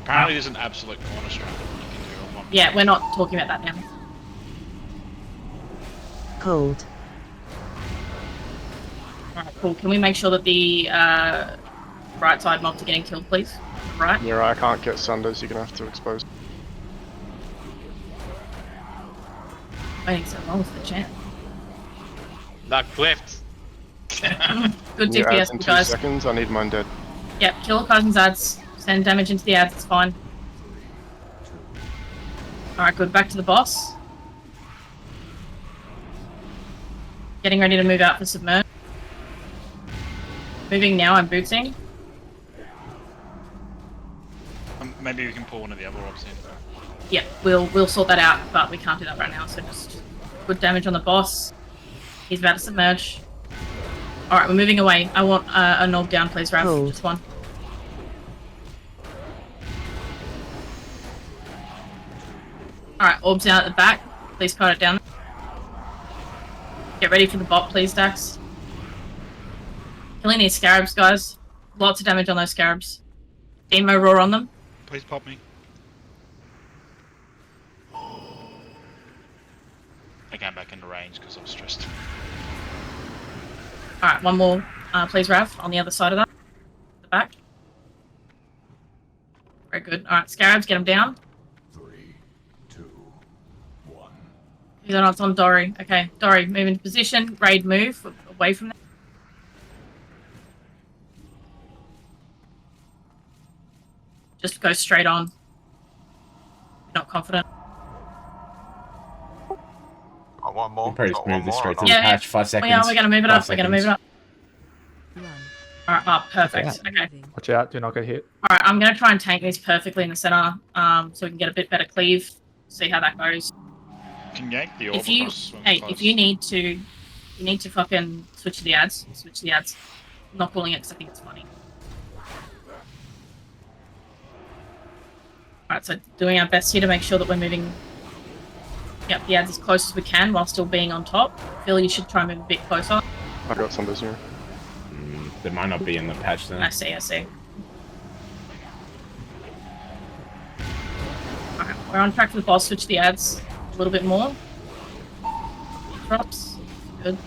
Apparently there's an absolute corner strat that you can do on one. Yeah, we're not talking about that now. Cold. Alright, cool. Can we make sure that the right side mobs are getting killed, please? Right? Yeah, I can't get Sunders, you're gonna have to expose. Waiting so long for the chance. Luck left. Good New ads DPS, in 2 guys. seconds, I need mine dead. Yep, kill Kaizen's ads. Send damage into the ads, it's fine. Alright, good. Back to the boss. Getting ready to move out for submerge. Moving now, I'm bootsing. Maybe we can pull one of the other orbs in. Yeah, we'll sort that out, but we can't do that right now, so just good damage on the boss. He's about to submerge. Alright, we're moving away. I want a knob down, please, Rav. Cold. Just one. Alright, orbs down at the back. Please cut it down. Get ready for the bot, please, Dax. Killing these scarabs, guys. Lots of damage on those scarabs. Demo roar on them. Please pop me. I came back into range because I was stressed. Alright, one more, please, Rav, on the other side of that. The back. Very good. Alright, scarabs, get them down. 3, 2, 1. He's on Dory. Okay, Dory, move into position. Raid move away from there. Just go straight on. Not confident. Oh, one more. Probably just Got one move this more straight or to not? the patch. 5 seconds. We're going to move it up. 5 We're going to move it up. Run. Alright, perfect. Okay. Watch out, do not get hit. Alright, I'm going to try and tank these perfectly in the center, so we can get a bit better cleave. See how that goes. Can yank the orb If you, across when hey, close. if you need to fucking switch the ads. Switch the ads. I'm not calling it because I think it's funny. Alright, so doing our best here to make sure that we're moving the ads as close as we can while still being on top. Phil, you should try and move a bit closer. I got some here. They might not be in the patch then. I see. Alright, we're on track for the boss. Switch the ads a little bit more. Drops. Good. A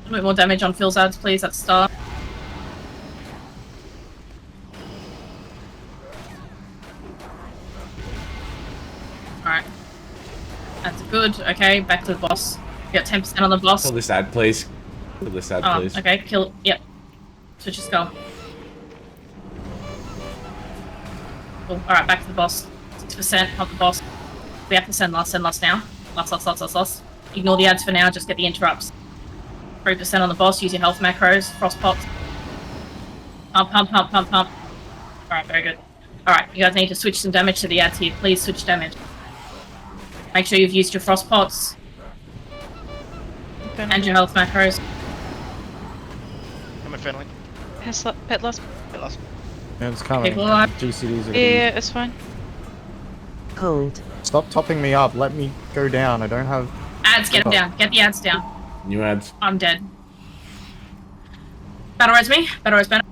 little bit more damage on Phil's ads, please, at the start. Alright. That's good. Okay, back to the boss. We got 10% on the boss. Kill this ad, please. Kill this ad, please. Okay, kill. Yep. Switch your skull. Cool. Alright, back to the boss. 6% of the boss. We have to send loss now. Loss. Ignore the ads for now, just get the interrupts. 3% on the boss, use your health macros, frost pops. Pump. Alright, very good. Alright, you guys need to switch some damage to the ads here. Please switch damage. Make sure you've used your frost pots. And your health macros. Come in, friendly. Pet loss. Yeah, it's coming. People alive. GCDs are Yeah, it's fine. Cold. Stop topping me up. Let me go down. I don't have... Ads, get them down. Get the ads down. New ads. I'm dead. Battle res me. Battle res banner.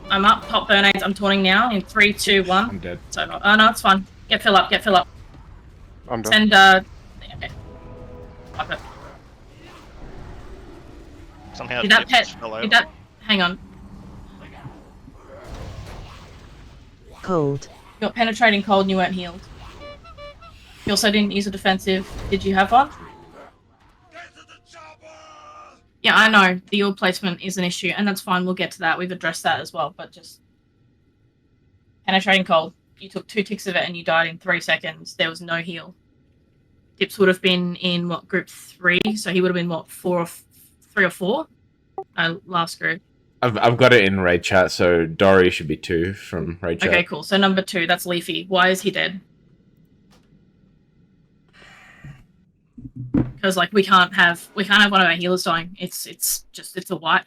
I'm up. Pop burnades. I'm taunting now. In 3, 2, 1. I'm dead. It's over. Oh no, it's fine. Get fill up. I'm done. Send okay. Pop it. Somehow Did that pet? fell Did out. that? Hang on. Cold. You got penetrating cold and you weren't healed. You also didn't use a defensive. Did you have one? Yeah, I know. The orb placement is an issue, and that's fine. We'll get to that. We've addressed that as well, but just... Penetrating cold. You took 2 ticks of it and you died in 3 seconds. There was no heal. Dips would have been in, what, group 3? So he would have been, what, 3 or 4? Last group. I've got it in raid chat, so Dory should be 2 from raid chat. Okay, cool. So number 2, that's Leafy. Why is he dead? Because like we can't have one of our healers dying. It's a wipe.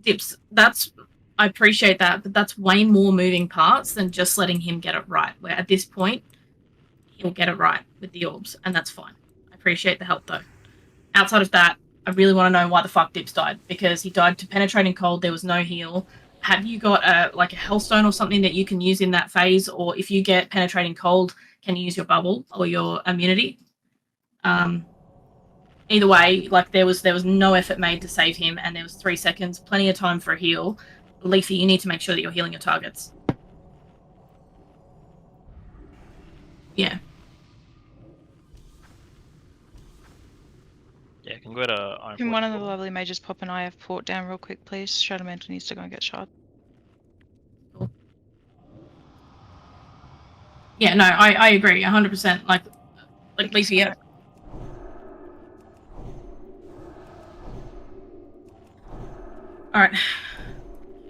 Dips, I appreciate that, but that's way more moving parts than just letting him get it right. Where at this point, he'll get it right with the orbs, and that's fine. I appreciate the help though. Outside of that, I really want to know why the fuck Dips died, because he died to penetrating cold. There was no heal. Have you got a hellstone or something that you can use in that phase, or if you get penetrating cold, can you use your bubble or your immunity? Either way, like there was no effort made to save him, and there was 3 seconds, plenty of time for a heal. Leafy, you need to make sure that you're healing your targets. Yeah. Yeah, can go to Iron Can Forge one of the Portal. lovely mages pop an IF port down real quick, please? Shadowmantle needs to go and get shot. Cool. Yeah, no, I agree, 100%. Like Leafy, yeah. Alright.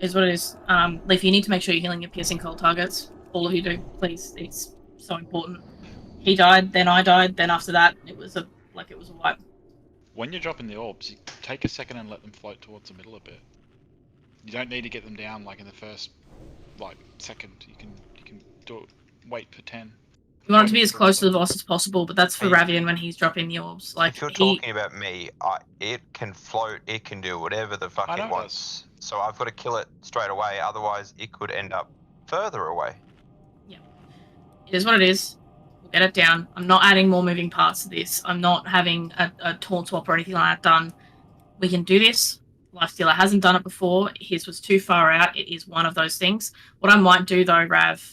Is what it is. Leafy, you need to make sure you're healing your piercing cold targets. All of you do, please. It's so important. He died, then I died, then after that, it was a wipe. When you're dropping the orbs, you take a second and let them float towards the middle a bit. You don't need to get them down like in the first second. You can do it. Wait for 10. You want it to be as close to the boss as possible, but that's for Ravian when he's dropping the orbs. Like if you're talking about me, it can float, it can do whatever the fuck it wants. So I've got to kill it straight away, otherwise it could end up further away. Yeah. It is what it is. We'll get it down. I'm not adding more moving parts to this. I'm not having a taunt swap or anything like that done. We can do this. Lifestealer hasn't done it before. His was too far out. It is one of those things. What I might do though, Rav...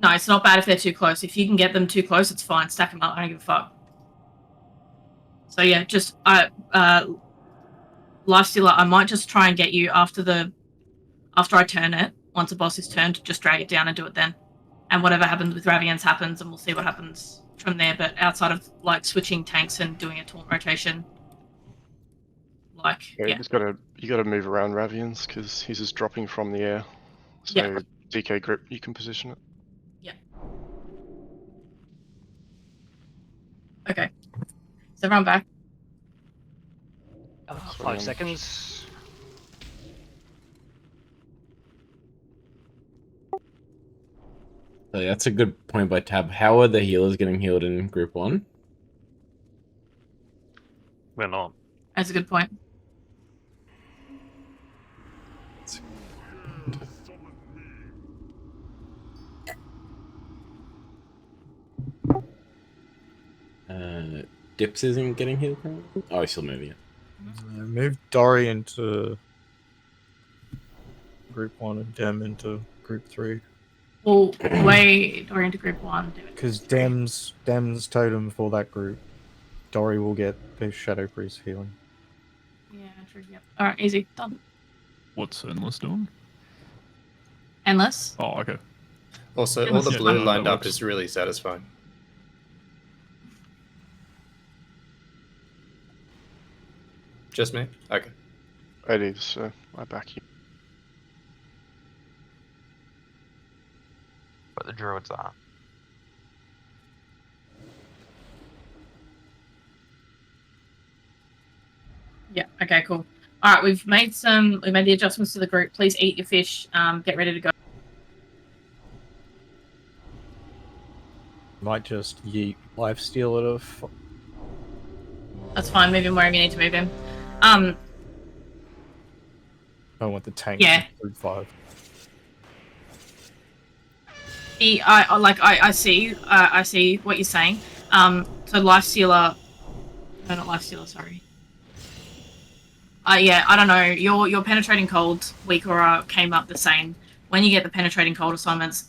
No, it's not bad if they're too close. If you can get them too close, it's fine. Stack them up. I don't give a fuck. So yeah, just Lifestealer, I might just try and get you after I turn it. Once a boss is turned, just drag it down and do it then. And whatever happens with Ravians happens, and we'll see what happens from there. But outside of like switching tanks and doing a taunt rotation, like Yeah, yeah, you gotta move around Ravians because he's just dropping from the air. So Yeah. DK grip, you can position it. okay. So everyone back. 5 seconds. So that's a good point by Tab. How are the healers getting healed in Group 1? We're not. That's a good point. Dips isn't getting healed currently? Oh, he's still moving it. Move Dory into Group 1 and Dem into Group 3. Well, wait, or into Group 1. Because Dem's totem for that group. Dory will get the Shadow Priest healing. Yeah, true. Yep. All right, easy, done. What's Endless doing? Endless. Oh, okay. Also, all the blue lined up is really satisfying. Just me? Okay. It is, I back you. But the druids are. Yeah. Okay. Cool. All right. We made the adjustments to the group. Please eat your fish. Get ready to go. Might just yeet Lifesteal at a. That's fine. Move him wherever you need to move him. I want the tank. Yeah. Group 5. I see what you're saying. So Lifestealer. No, not Lifestealer. Sorry. Yeah, I don't know. Your penetrating cold weak aura came up the same. When you get the penetrating cold assignments,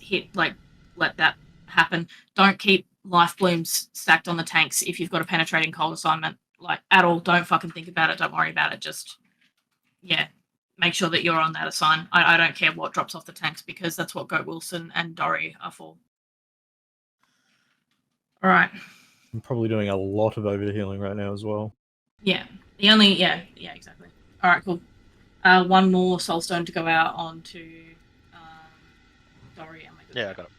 let that happen. Don't keep life blooms stacked on the tanks if you've got a penetrating cold assignment. Like at all. Don't fucking think about it. Don't worry about it. Just make sure that you're on that assign. I don't care what drops off the tanks because that's what Goat Wilson and Dory are for. All right. I'm probably doing a lot of overhealing right now as well. Yeah. Yeah, exactly. All right, cool. One more soulstone to go out onto Dory. Yeah, I got it.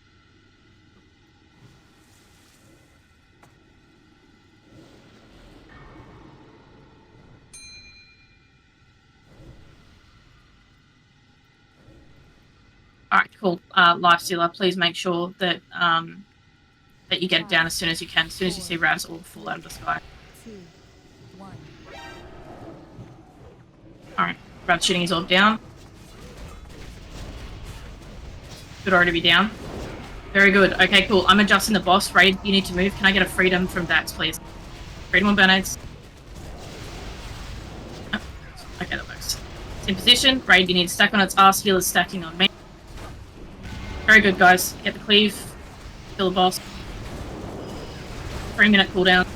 All right, cool. Lifestealer, please make sure that that you get it down as soon as you can. As soon as you see Ravs all fall out of the sky. 2, 1. All right, Ravs shooting his orb down. Should already be down. Very good. Okay, cool. I'm adjusting the boss. Raid, you need to move. Can I get a freedom from Dax, please? Freedom on Band-Aids. Oh, okay, that works. It's in position. Raid, you need to stack on its ass. Healer's stacking on me. Very good, guys. Get the cleave. Kill the boss. 3-minute cooldown.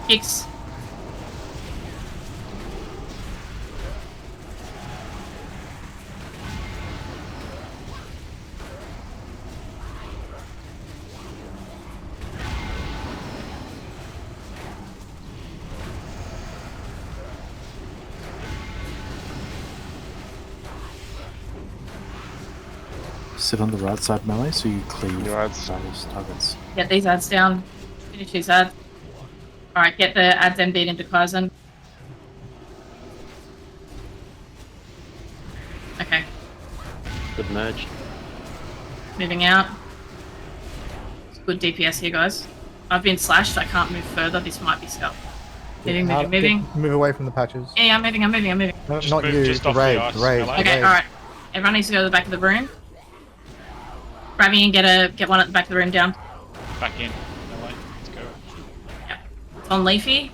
Kicks. Sit on the right side melee so you cleave those targets. Get these ads down. Finish these ads. Alright, get the ads MD'd into Kaizen. Okay. Good merge. Moving out. It's good DPS here, guys. I've been slashed. I can't move further. This might be scuffed. Moving. Move away from the patches. Yeah, I'm moving. No, not you. The raid. Okay, alright. Everyone needs to go to the back of the room. Ravi, get one at the back of the room down. Back in. No way. Let's go. Yep. It's on Leafy.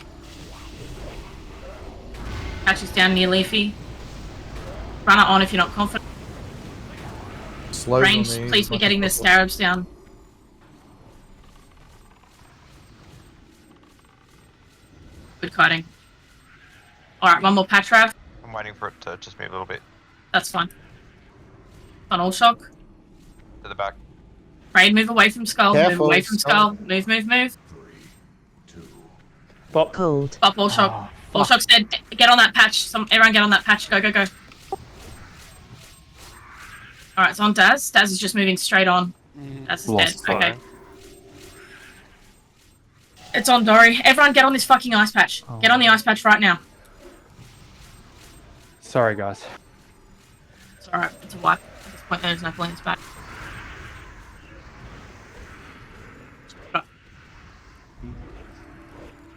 Patches down near Leafy. Run it on if you're not confident. Slow Range, please be getting the scarabs down. kiting. Alright, one more patch, Rav. I'm waiting for it to just move a little bit That's fine. On all shock. to the back. Raid, move away from Skull. Move Careful, away from Skull. Skull. Move. Pop. Cold. Up, all shock. All shock's dead. Get on that patch. Everyone get on that patch. Go. Alright, it's on Daz. Daz is just moving straight on. Daz is dead. Okay. It's on Dory. Everyone get on this fucking ice patch. Get on the ice patch right now. Sorry, guys. It's alright. It's a wipe. At this point, there's no planes back.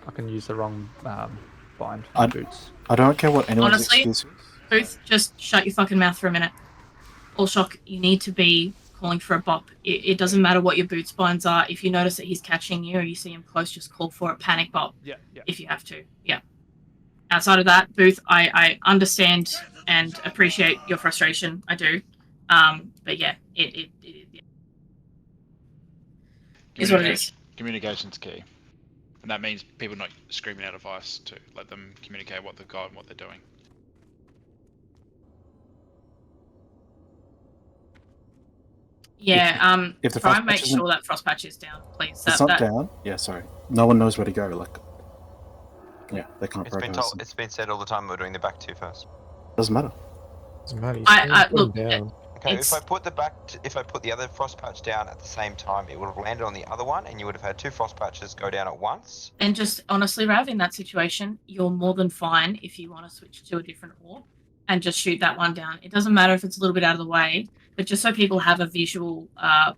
I can use the wrong bind I- boots. I don't care what anyone's Honestly, excuse is. Booth, just shut your fucking mouth for a minute. All shock, you need to be calling for a bop. It doesn't matter what your boots binds are. If you notice that he's catching you or you see him close, just call for a panic bop. Yeah. If you have to. Yeah. Outside of that, Booth, I understand and appreciate your frustration. I do. But yeah, it is what it is. Communication's key. And that means people not screaming out advice to let them communicate what they've got and what they're doing. Yeah, if the try frost and make patch isn't- sure that frost patch is down, please. It's not down. Yeah, sorry. No one knows where to go. Like, yeah, they can't It's been progress. told. It's been said all the time. We're doing the back two first. Doesn't matter. Doesn't matter. I look. Okay, It's- if I put the other frost patch down at the same time, it would have landed on the other one, and you would have had two frost patches go down at once. And just honestly, Rav, in that situation, you're more than fine if you want to switch to a different orb and just shoot that one down. It doesn't matter if it's a little bit out of the way, but just so people have a visual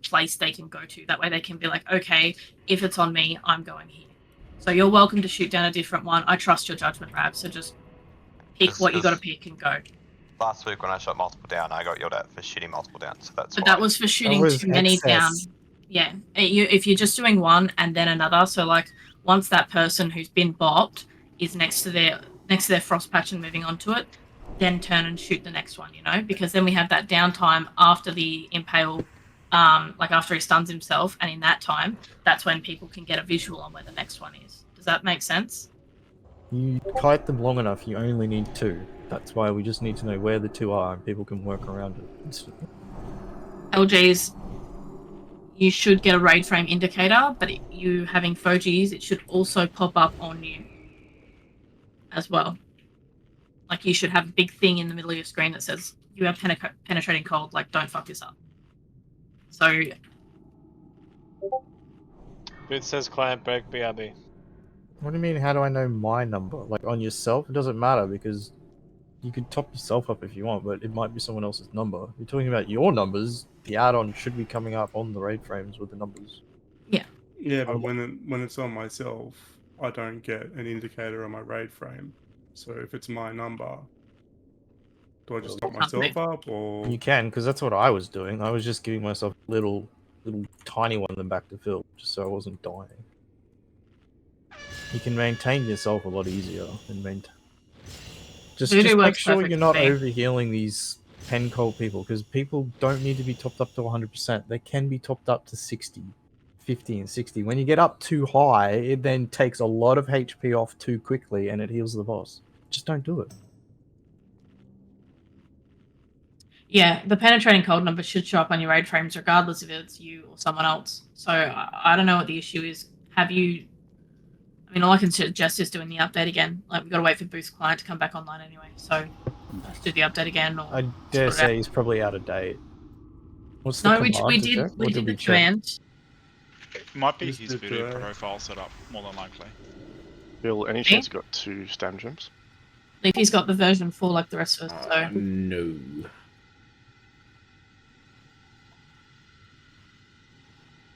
place they can go to. That way they can be like, okay, if it's on me, I'm going here. So you're welcome to shoot down a different one. I trust your judgment, Rav, so just pick what you got to pick and go. Last week when I shot multiple down, I got yelled at for shooting multiple down, so that's But why. that was for shooting too many down. Yeah, if you're just doing one and then another, so like once that person who's been bopped is next to their frost patch and moving onto it, then turn and shoot the next one, because then we have that downtime after the impale, like after he stuns himself, and in that time, that's when people can get a visual on where the next one is. Does that make sense? You kite them long enough, you only need two. That's why we just need to know where the two are, and people can work around it instantly. LGs, you should get a raid frame indicator, but you having Fogies, it should also pop up on you as well. Like you should have a big thing in the middle of your screen that says you have penetrating cold, like don't fuck this up. So It says client break BRB. What do you mean, how do I know my number? Like on yourself? It doesn't matter because you can top yourself up if you want, but it might be someone else's number. You're talking about your numbers, the add-on should be coming up on the raid frames with the numbers. Yeah, but when it's on myself, I don't get an indicator on my raid frame. So if it's my number, do I just top myself up, or You can, because that's what I was doing. I was just giving myself a little tiny one of them back to fill, just so I wasn't dying. You can maintain yourself a lot easier and maintain. Just make sure you're not overhealing these pen cold people, because people don't need to be topped up to 100%. They can be topped up to 60, 50, and 60. When you get up too high, it then takes a lot of HP off too quickly, and it heals the boss. Just don't do it. yeah, the penetrating cold number should show up on your raid frames regardless if it's you or someone else. So I don't know what the issue is. All I can suggest is doing the update again. Like, we've got to wait for Boost Client to come back online anyway. So, let's do the update again. Or I dare say he's probably out of date. What's the no, command we to did check? we Or did the check? command. It might be Just his did video the- profile set up, more than likely. Bill, any chance you got 2 stand gems? Leafy's got the version 4 like the rest of us. So No.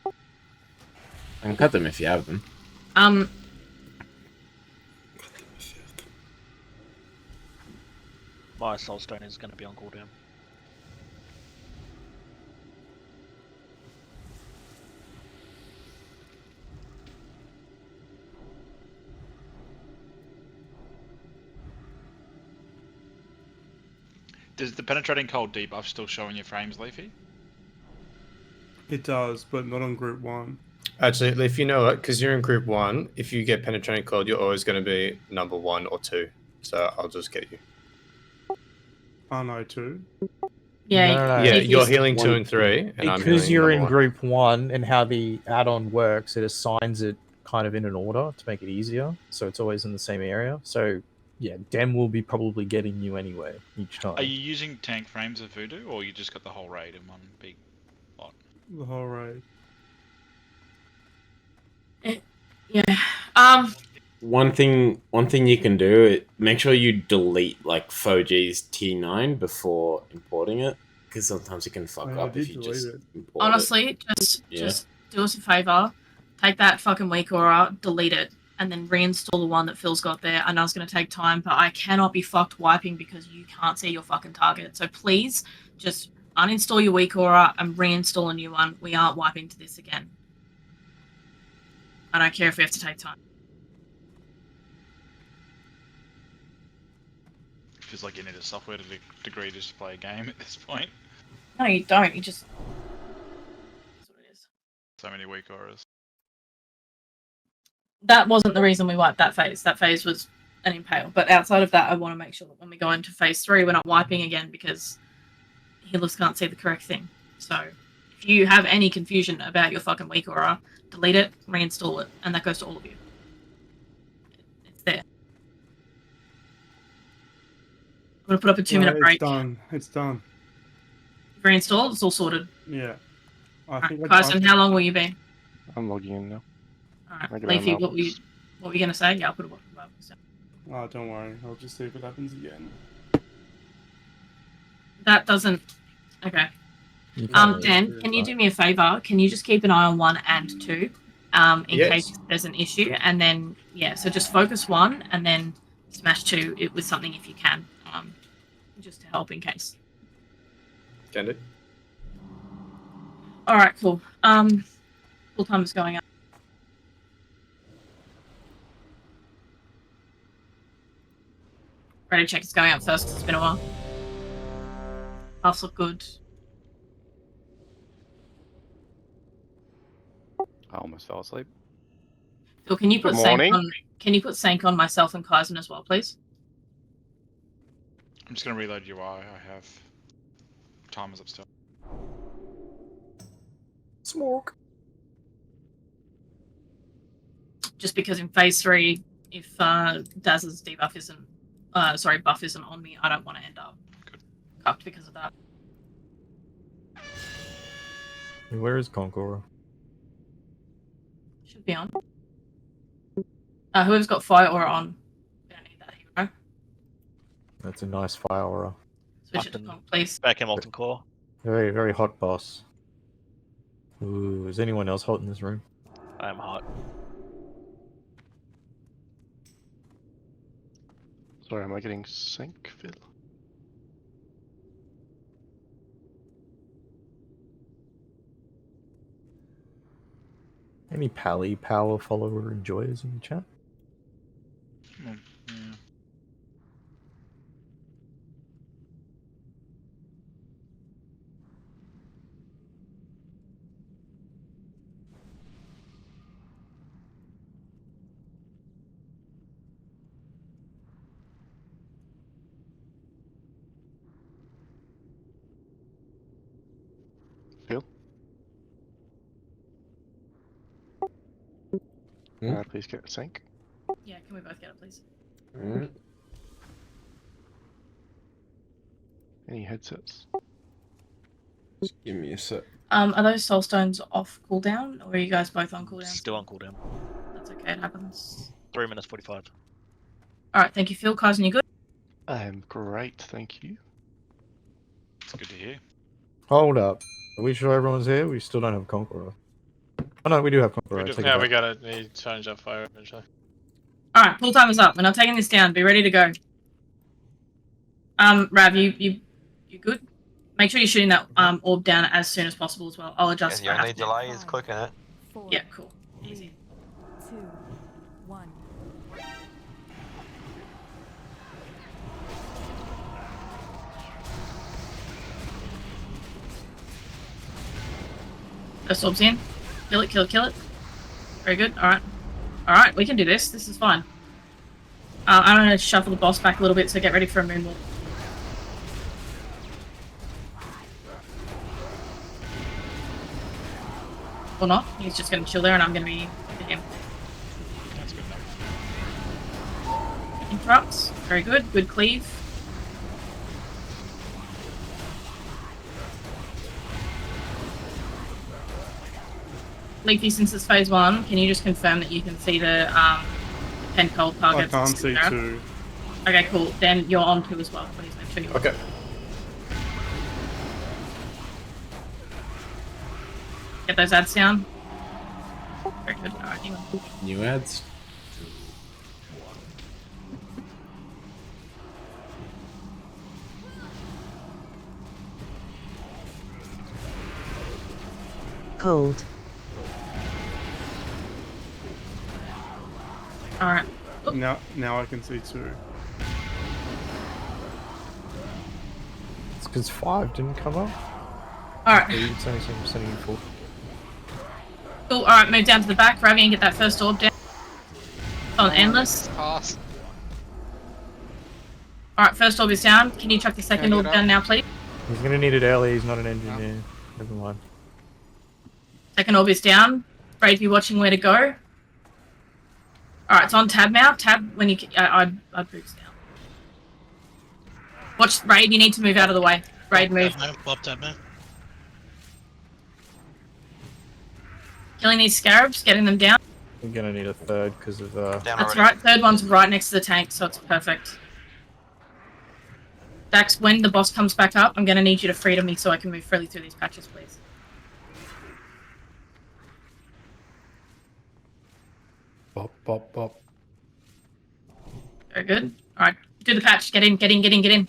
I can cut them if you have them. My soulstone is going to be on cooldown. Does the penetrating cold debuff still show in your frames, Leafy? it does, but not on group 1. Actually, if you know it, because you're in group 1, if you get penetrating cold, you're always going to be number 1 or 2. So I'll just get you. Oh no, 2. Yeah, No, Yeah, if you're you- healing 2 and 3, and I'm because healing you're in number 1. group 1 and how the add-on works, it assigns it kind of in an order to make it easier. So it's always in the same area. So yeah, Dem will be probably getting you anyway each time. Are you using tank frames of Voodoo, or you just got the whole raid in one big lot? The whole raid. Yeah. One thing you can do, make sure you delete like Foji's T9 before importing it, because sometimes it can fuck up if you just import honestly, just do us a favor, take that fucking weak aura, delete it, and then reinstall the one that Phil's got there. I know it's going to take time, but I cannot be fucked wiping because you can't see your fucking target. So please, just uninstall your weak aura and reinstall a new one. We aren't wiping to this again. I don't care if we have to take time. Feels like you need a software degree just to play a game at this point. No, you don't. You just... That's what it is. So many weak auras. That wasn't the reason we wiped that phase. That phase was an impale. But outside of that, I want to make sure that when we go into phase 3, we're not wiping again because healers can't see the correct thing. So if you have any confusion about your fucking weak aura, delete it, reinstall it, and that goes to all of you. It's there. I'm going to put up a 2-minute break. It's done. It's done. Reinstall, it's all sorted. Yeah. Alright, Kyson, how long will you be? I'm logging in now. Alright, Leafy, what were you going to say? Yeah, I'll put it up. Oh, don't worry. I'll just see if it happens again. That doesn't... Okay. Dan, can you do me a favor? Can you just keep an eye on 1 and 2 in case there's an issue? And then, yeah, so just focus 1 and then smash 2 with something if you can, just to help in case. Can do. Alright, cool. Full time is going up. Ready check is going up first because it's been a while. Paths look good. I almost fell asleep. Phil, can you put Good Sank morning. on? Can you put Sank on myself and Kaizen as well, please? I'm just gonna reload UI. I have timers up still. Smoke. Just because in phase 3, if Daz's debuff isn't, buff isn't on me, I don't want to end up cucked because of that. Where is Conqueror? Should be on. Whoever's got fire aura on, we don't need that hero. That's a nice fire aura. Switch it to Conk, please. Back in Molten Core. Very, very hot boss. Ooh, is anyone else hot in this room? I am hot. Sorry, am I getting sync, Phil? Any Pally power follower enjoyers in the chat? Yeah. Phil? Please get sync. Yeah, can we both get it, please? Alright. Any headsets? Just give me a sec. Are those soul stones off cooldown, or are you guys both on cooldown? Still on cooldown. That's okay, it happens. 3 minutes 45. Alright, thank you, Phil. Kaizen, you good? I am great, thank you. It's good to hear. Hold up. Are we sure everyone's here? We still don't have Conqueror. Oh no, we do have Conqueror. Yeah, we got it. He changed up fire eventually. Alright, full time is up. We're not taking this down. Be ready to go. Rav, you good? Make sure you're shooting that orb down as soon as possible as well. I'll adjust. The only delay is clicking it. Yeah, cool. Easy. 2, 1. First orb's in. Kill it, kill it, kill it. Very good. Alright. Alright, we can do this. This is fine. I'm going to shuffle the boss back a little bit, so get ready for a moonwalk. Or not. He's just going to chill there, and I'm going to be with him. That's good enough. Interrupts. Very good. Good cleave. Leafy, since it's phase 1, can you just confirm that you can see the pen cold I targets? can't see 2. Okay, cool. Then you're on 2 as well. Please make sure you're Okay. Get those ads down. Very good. Alright, hang on. New ads. Cold. Alright. Now I can see 2. It's because 5 didn't come up. Alright. It's only sending you 4. Cool. Alright, move down to the back. Ravi, and get that first orb down. On endless. Pass. Alright, first orb is down. Can you chuck the second orb down now, please? He's gonna need it early. He's not an engineer. Never mind. Second orb is down. Brave, be watching where to go. Alright, it's on tab now. Tab when you... I'd boost down. Watch, Raid, you need to move out of the way. Raid, move. Bob tab now. Killing these scarabs, getting them down. You're gonna need a third because of That's right. Third one's right next to the tank, so it's perfect. Dax, when the boss comes back up, I'm gonna need you to free to me so I can move freely through these patches, please. Bop, bop, bop. Very good. Alright, do the patch. Get in, get in, get in, get in.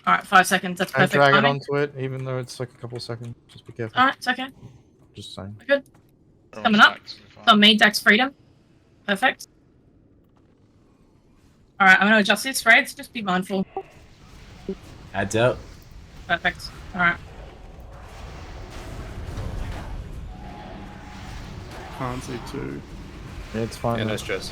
Alright, 5 seconds. That's Don't perfect drag it timing. onto it, even though it's like a couple seconds. Just be careful. Alright, it's okay. Just saying. We're good. It's coming up. It's on me, Dax Freedom. Perfect. Alright, I'm gonna adjust this, Raids. Just be mindful. Ads out. Perfect. Alright. Can't see 2. Yeah, it's fine. Yeah, though. no stress.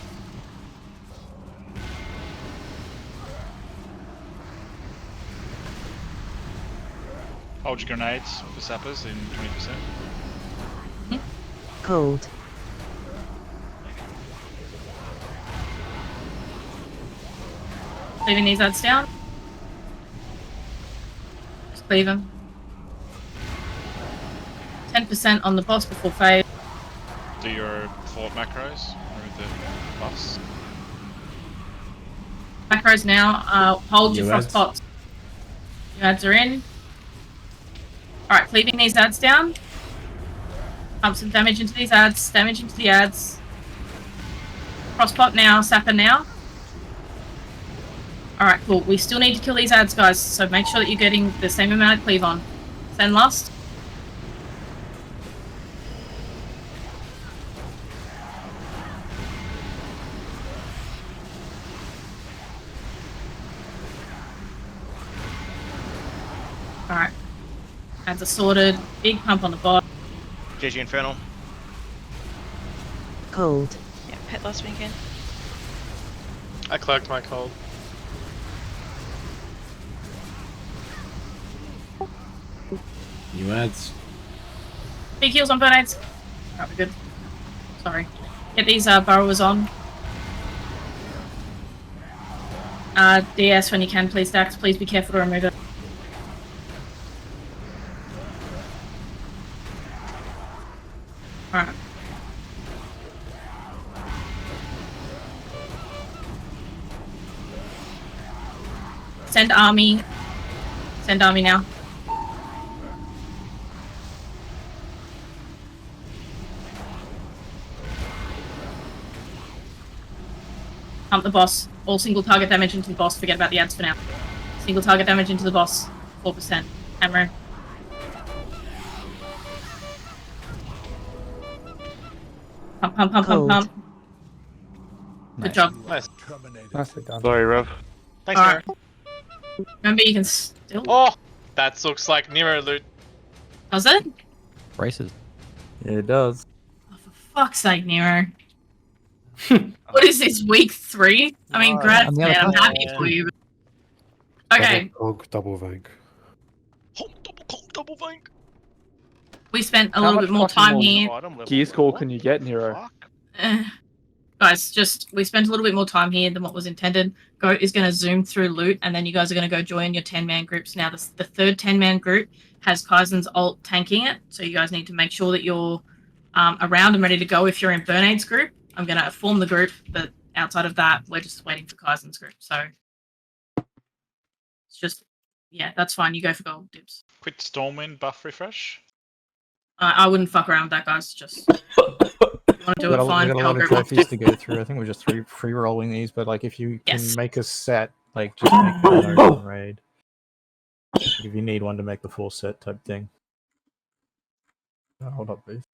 Hold your grenades for sappers in 20%. Cold. Leaving these ads down. Just leave them. 10% on the boss before phase. Do your fort macros or the buffs. Macros now. Hold your New frost ads. pots. New ads are in. Alright, leaving these ads down. Pump some damage into these ads. Damage into the ads. Frostpot now. Sapper now. Alright, cool. We still need to kill these ads, guys, so make sure that you're getting the same amount of cleave on. Send last. Alright. Ads are sorted. Big pump on the bottom. GG Infernal. Cold. Yeah, pet last weekend. I cloaked my cold. New ads. Big heals on Burnades. Alright, we're good. Sorry. Get these burrowers on. DS when you can, please, Dax. Please be careful to remove it. Alright. Send army. Send army now. Pump the boss. All single target damage into the boss. Forget about the ads for now. Single target damage into the boss. 4%. Hammer. Pump, pump, pump, pump, pump. Good job. Nice. Nicely done. Sorry, Rev. Thanks, Alright. Nero. Remember, you can still. Oh, that looks like Nero loot. Does it? Braces. Yeah, it does. Oh, for Fuck's sake, Nero. What is this, week 3? I mean, congrats, on the other man. I'm side. happy for you. Okay, Double vank. Double vank. we spent a little bit more time here. Gear score can you get, Nero? Guys, we spent a little bit more time here than what was intended. Goat is going to zoom through loot, and then you guys are going to go join your 10-man groups. Now, the third 10-man group has Kaizen's ult tanking it, so you guys need to make sure that you're around and ready to go if you're in Bernade's group. I'm going to form the group, but outside of that, we're just waiting for Kaizen's group. So it's just, yeah, that's fine. You go for gold, dibs. Quit Stormwind, buff refresh. I wouldn't fuck around with that, guys. Just you want to do it, fine. We got a lot of trophies to go through. I think we're just free rolling these, but like if you can make a set, like just make one open raid. If you need one to make the full set type thing. Hold up, Booth.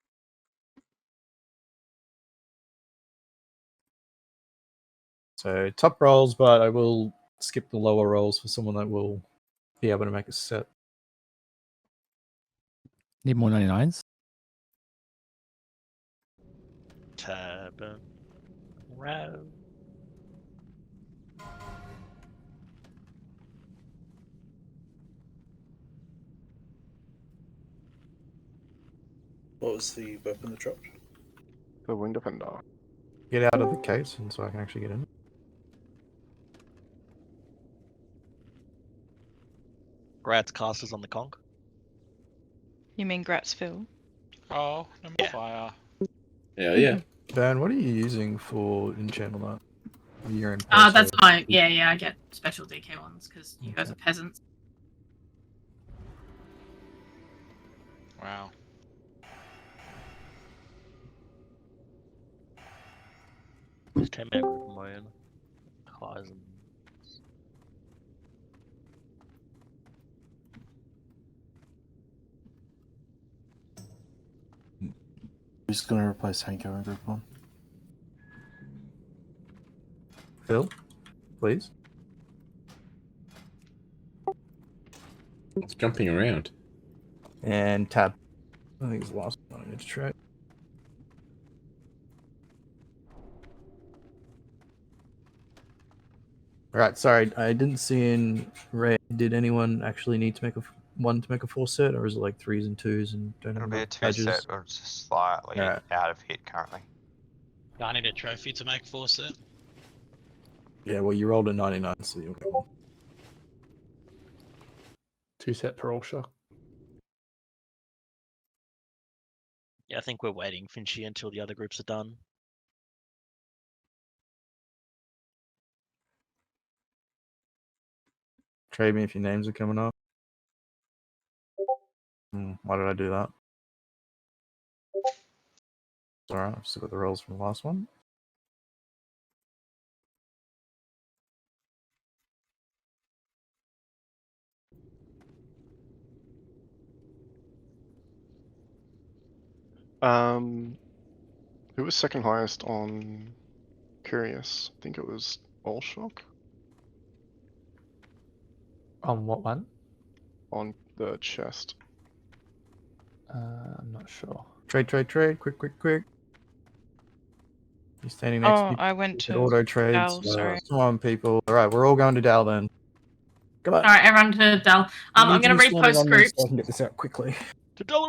So top rolls, but I will skip the lower rolls for someone that will be able to make a set. Need more 99s? Tab. Row. What was the weapon that dropped? The Wind Defender. Get out of the case, and so I can actually get in. Grad's casters on the conch. You mean Grats Phil? Oh, number fire. Yeah. Ben, what are you using for enchantment art? You're in That's fine. Yeah, I get special DK ones because you guys are peasants. Wow. Just 10-man group of my own. Kaizen. Who's going to replace Hanko in Group 1? Phil, please. It's jumping around. And tab. I think it's the last one I need to try. Alright, sorry, I didn't see in Ray. Did anyone actually need to make a full set, or is it like 3s and 2s and don't It'll have be a enough 2 badges? set, or just slightly out of hit currently. I need a trophy to make 4 set. Yeah, well, you rolled a 99, so you'll get one. 2 set per all shot. Yeah, I think we're waiting, Finchy, until the other groups are done. Trade me if your names are coming up. Why did I do that? Alright, I've still got the rolls from the last one. Who was second highest on Curious? I think it was Allshock. On what one? On the chest. I'm not sure. Trade, quick. He's standing next to you. I went to auto trades. Dal, sorry. Come on, people. Alright, we're all going to Dal then. Come on. All right, everyone to Dal. I'm going to repost groups. So I can get this out quickly. To Dal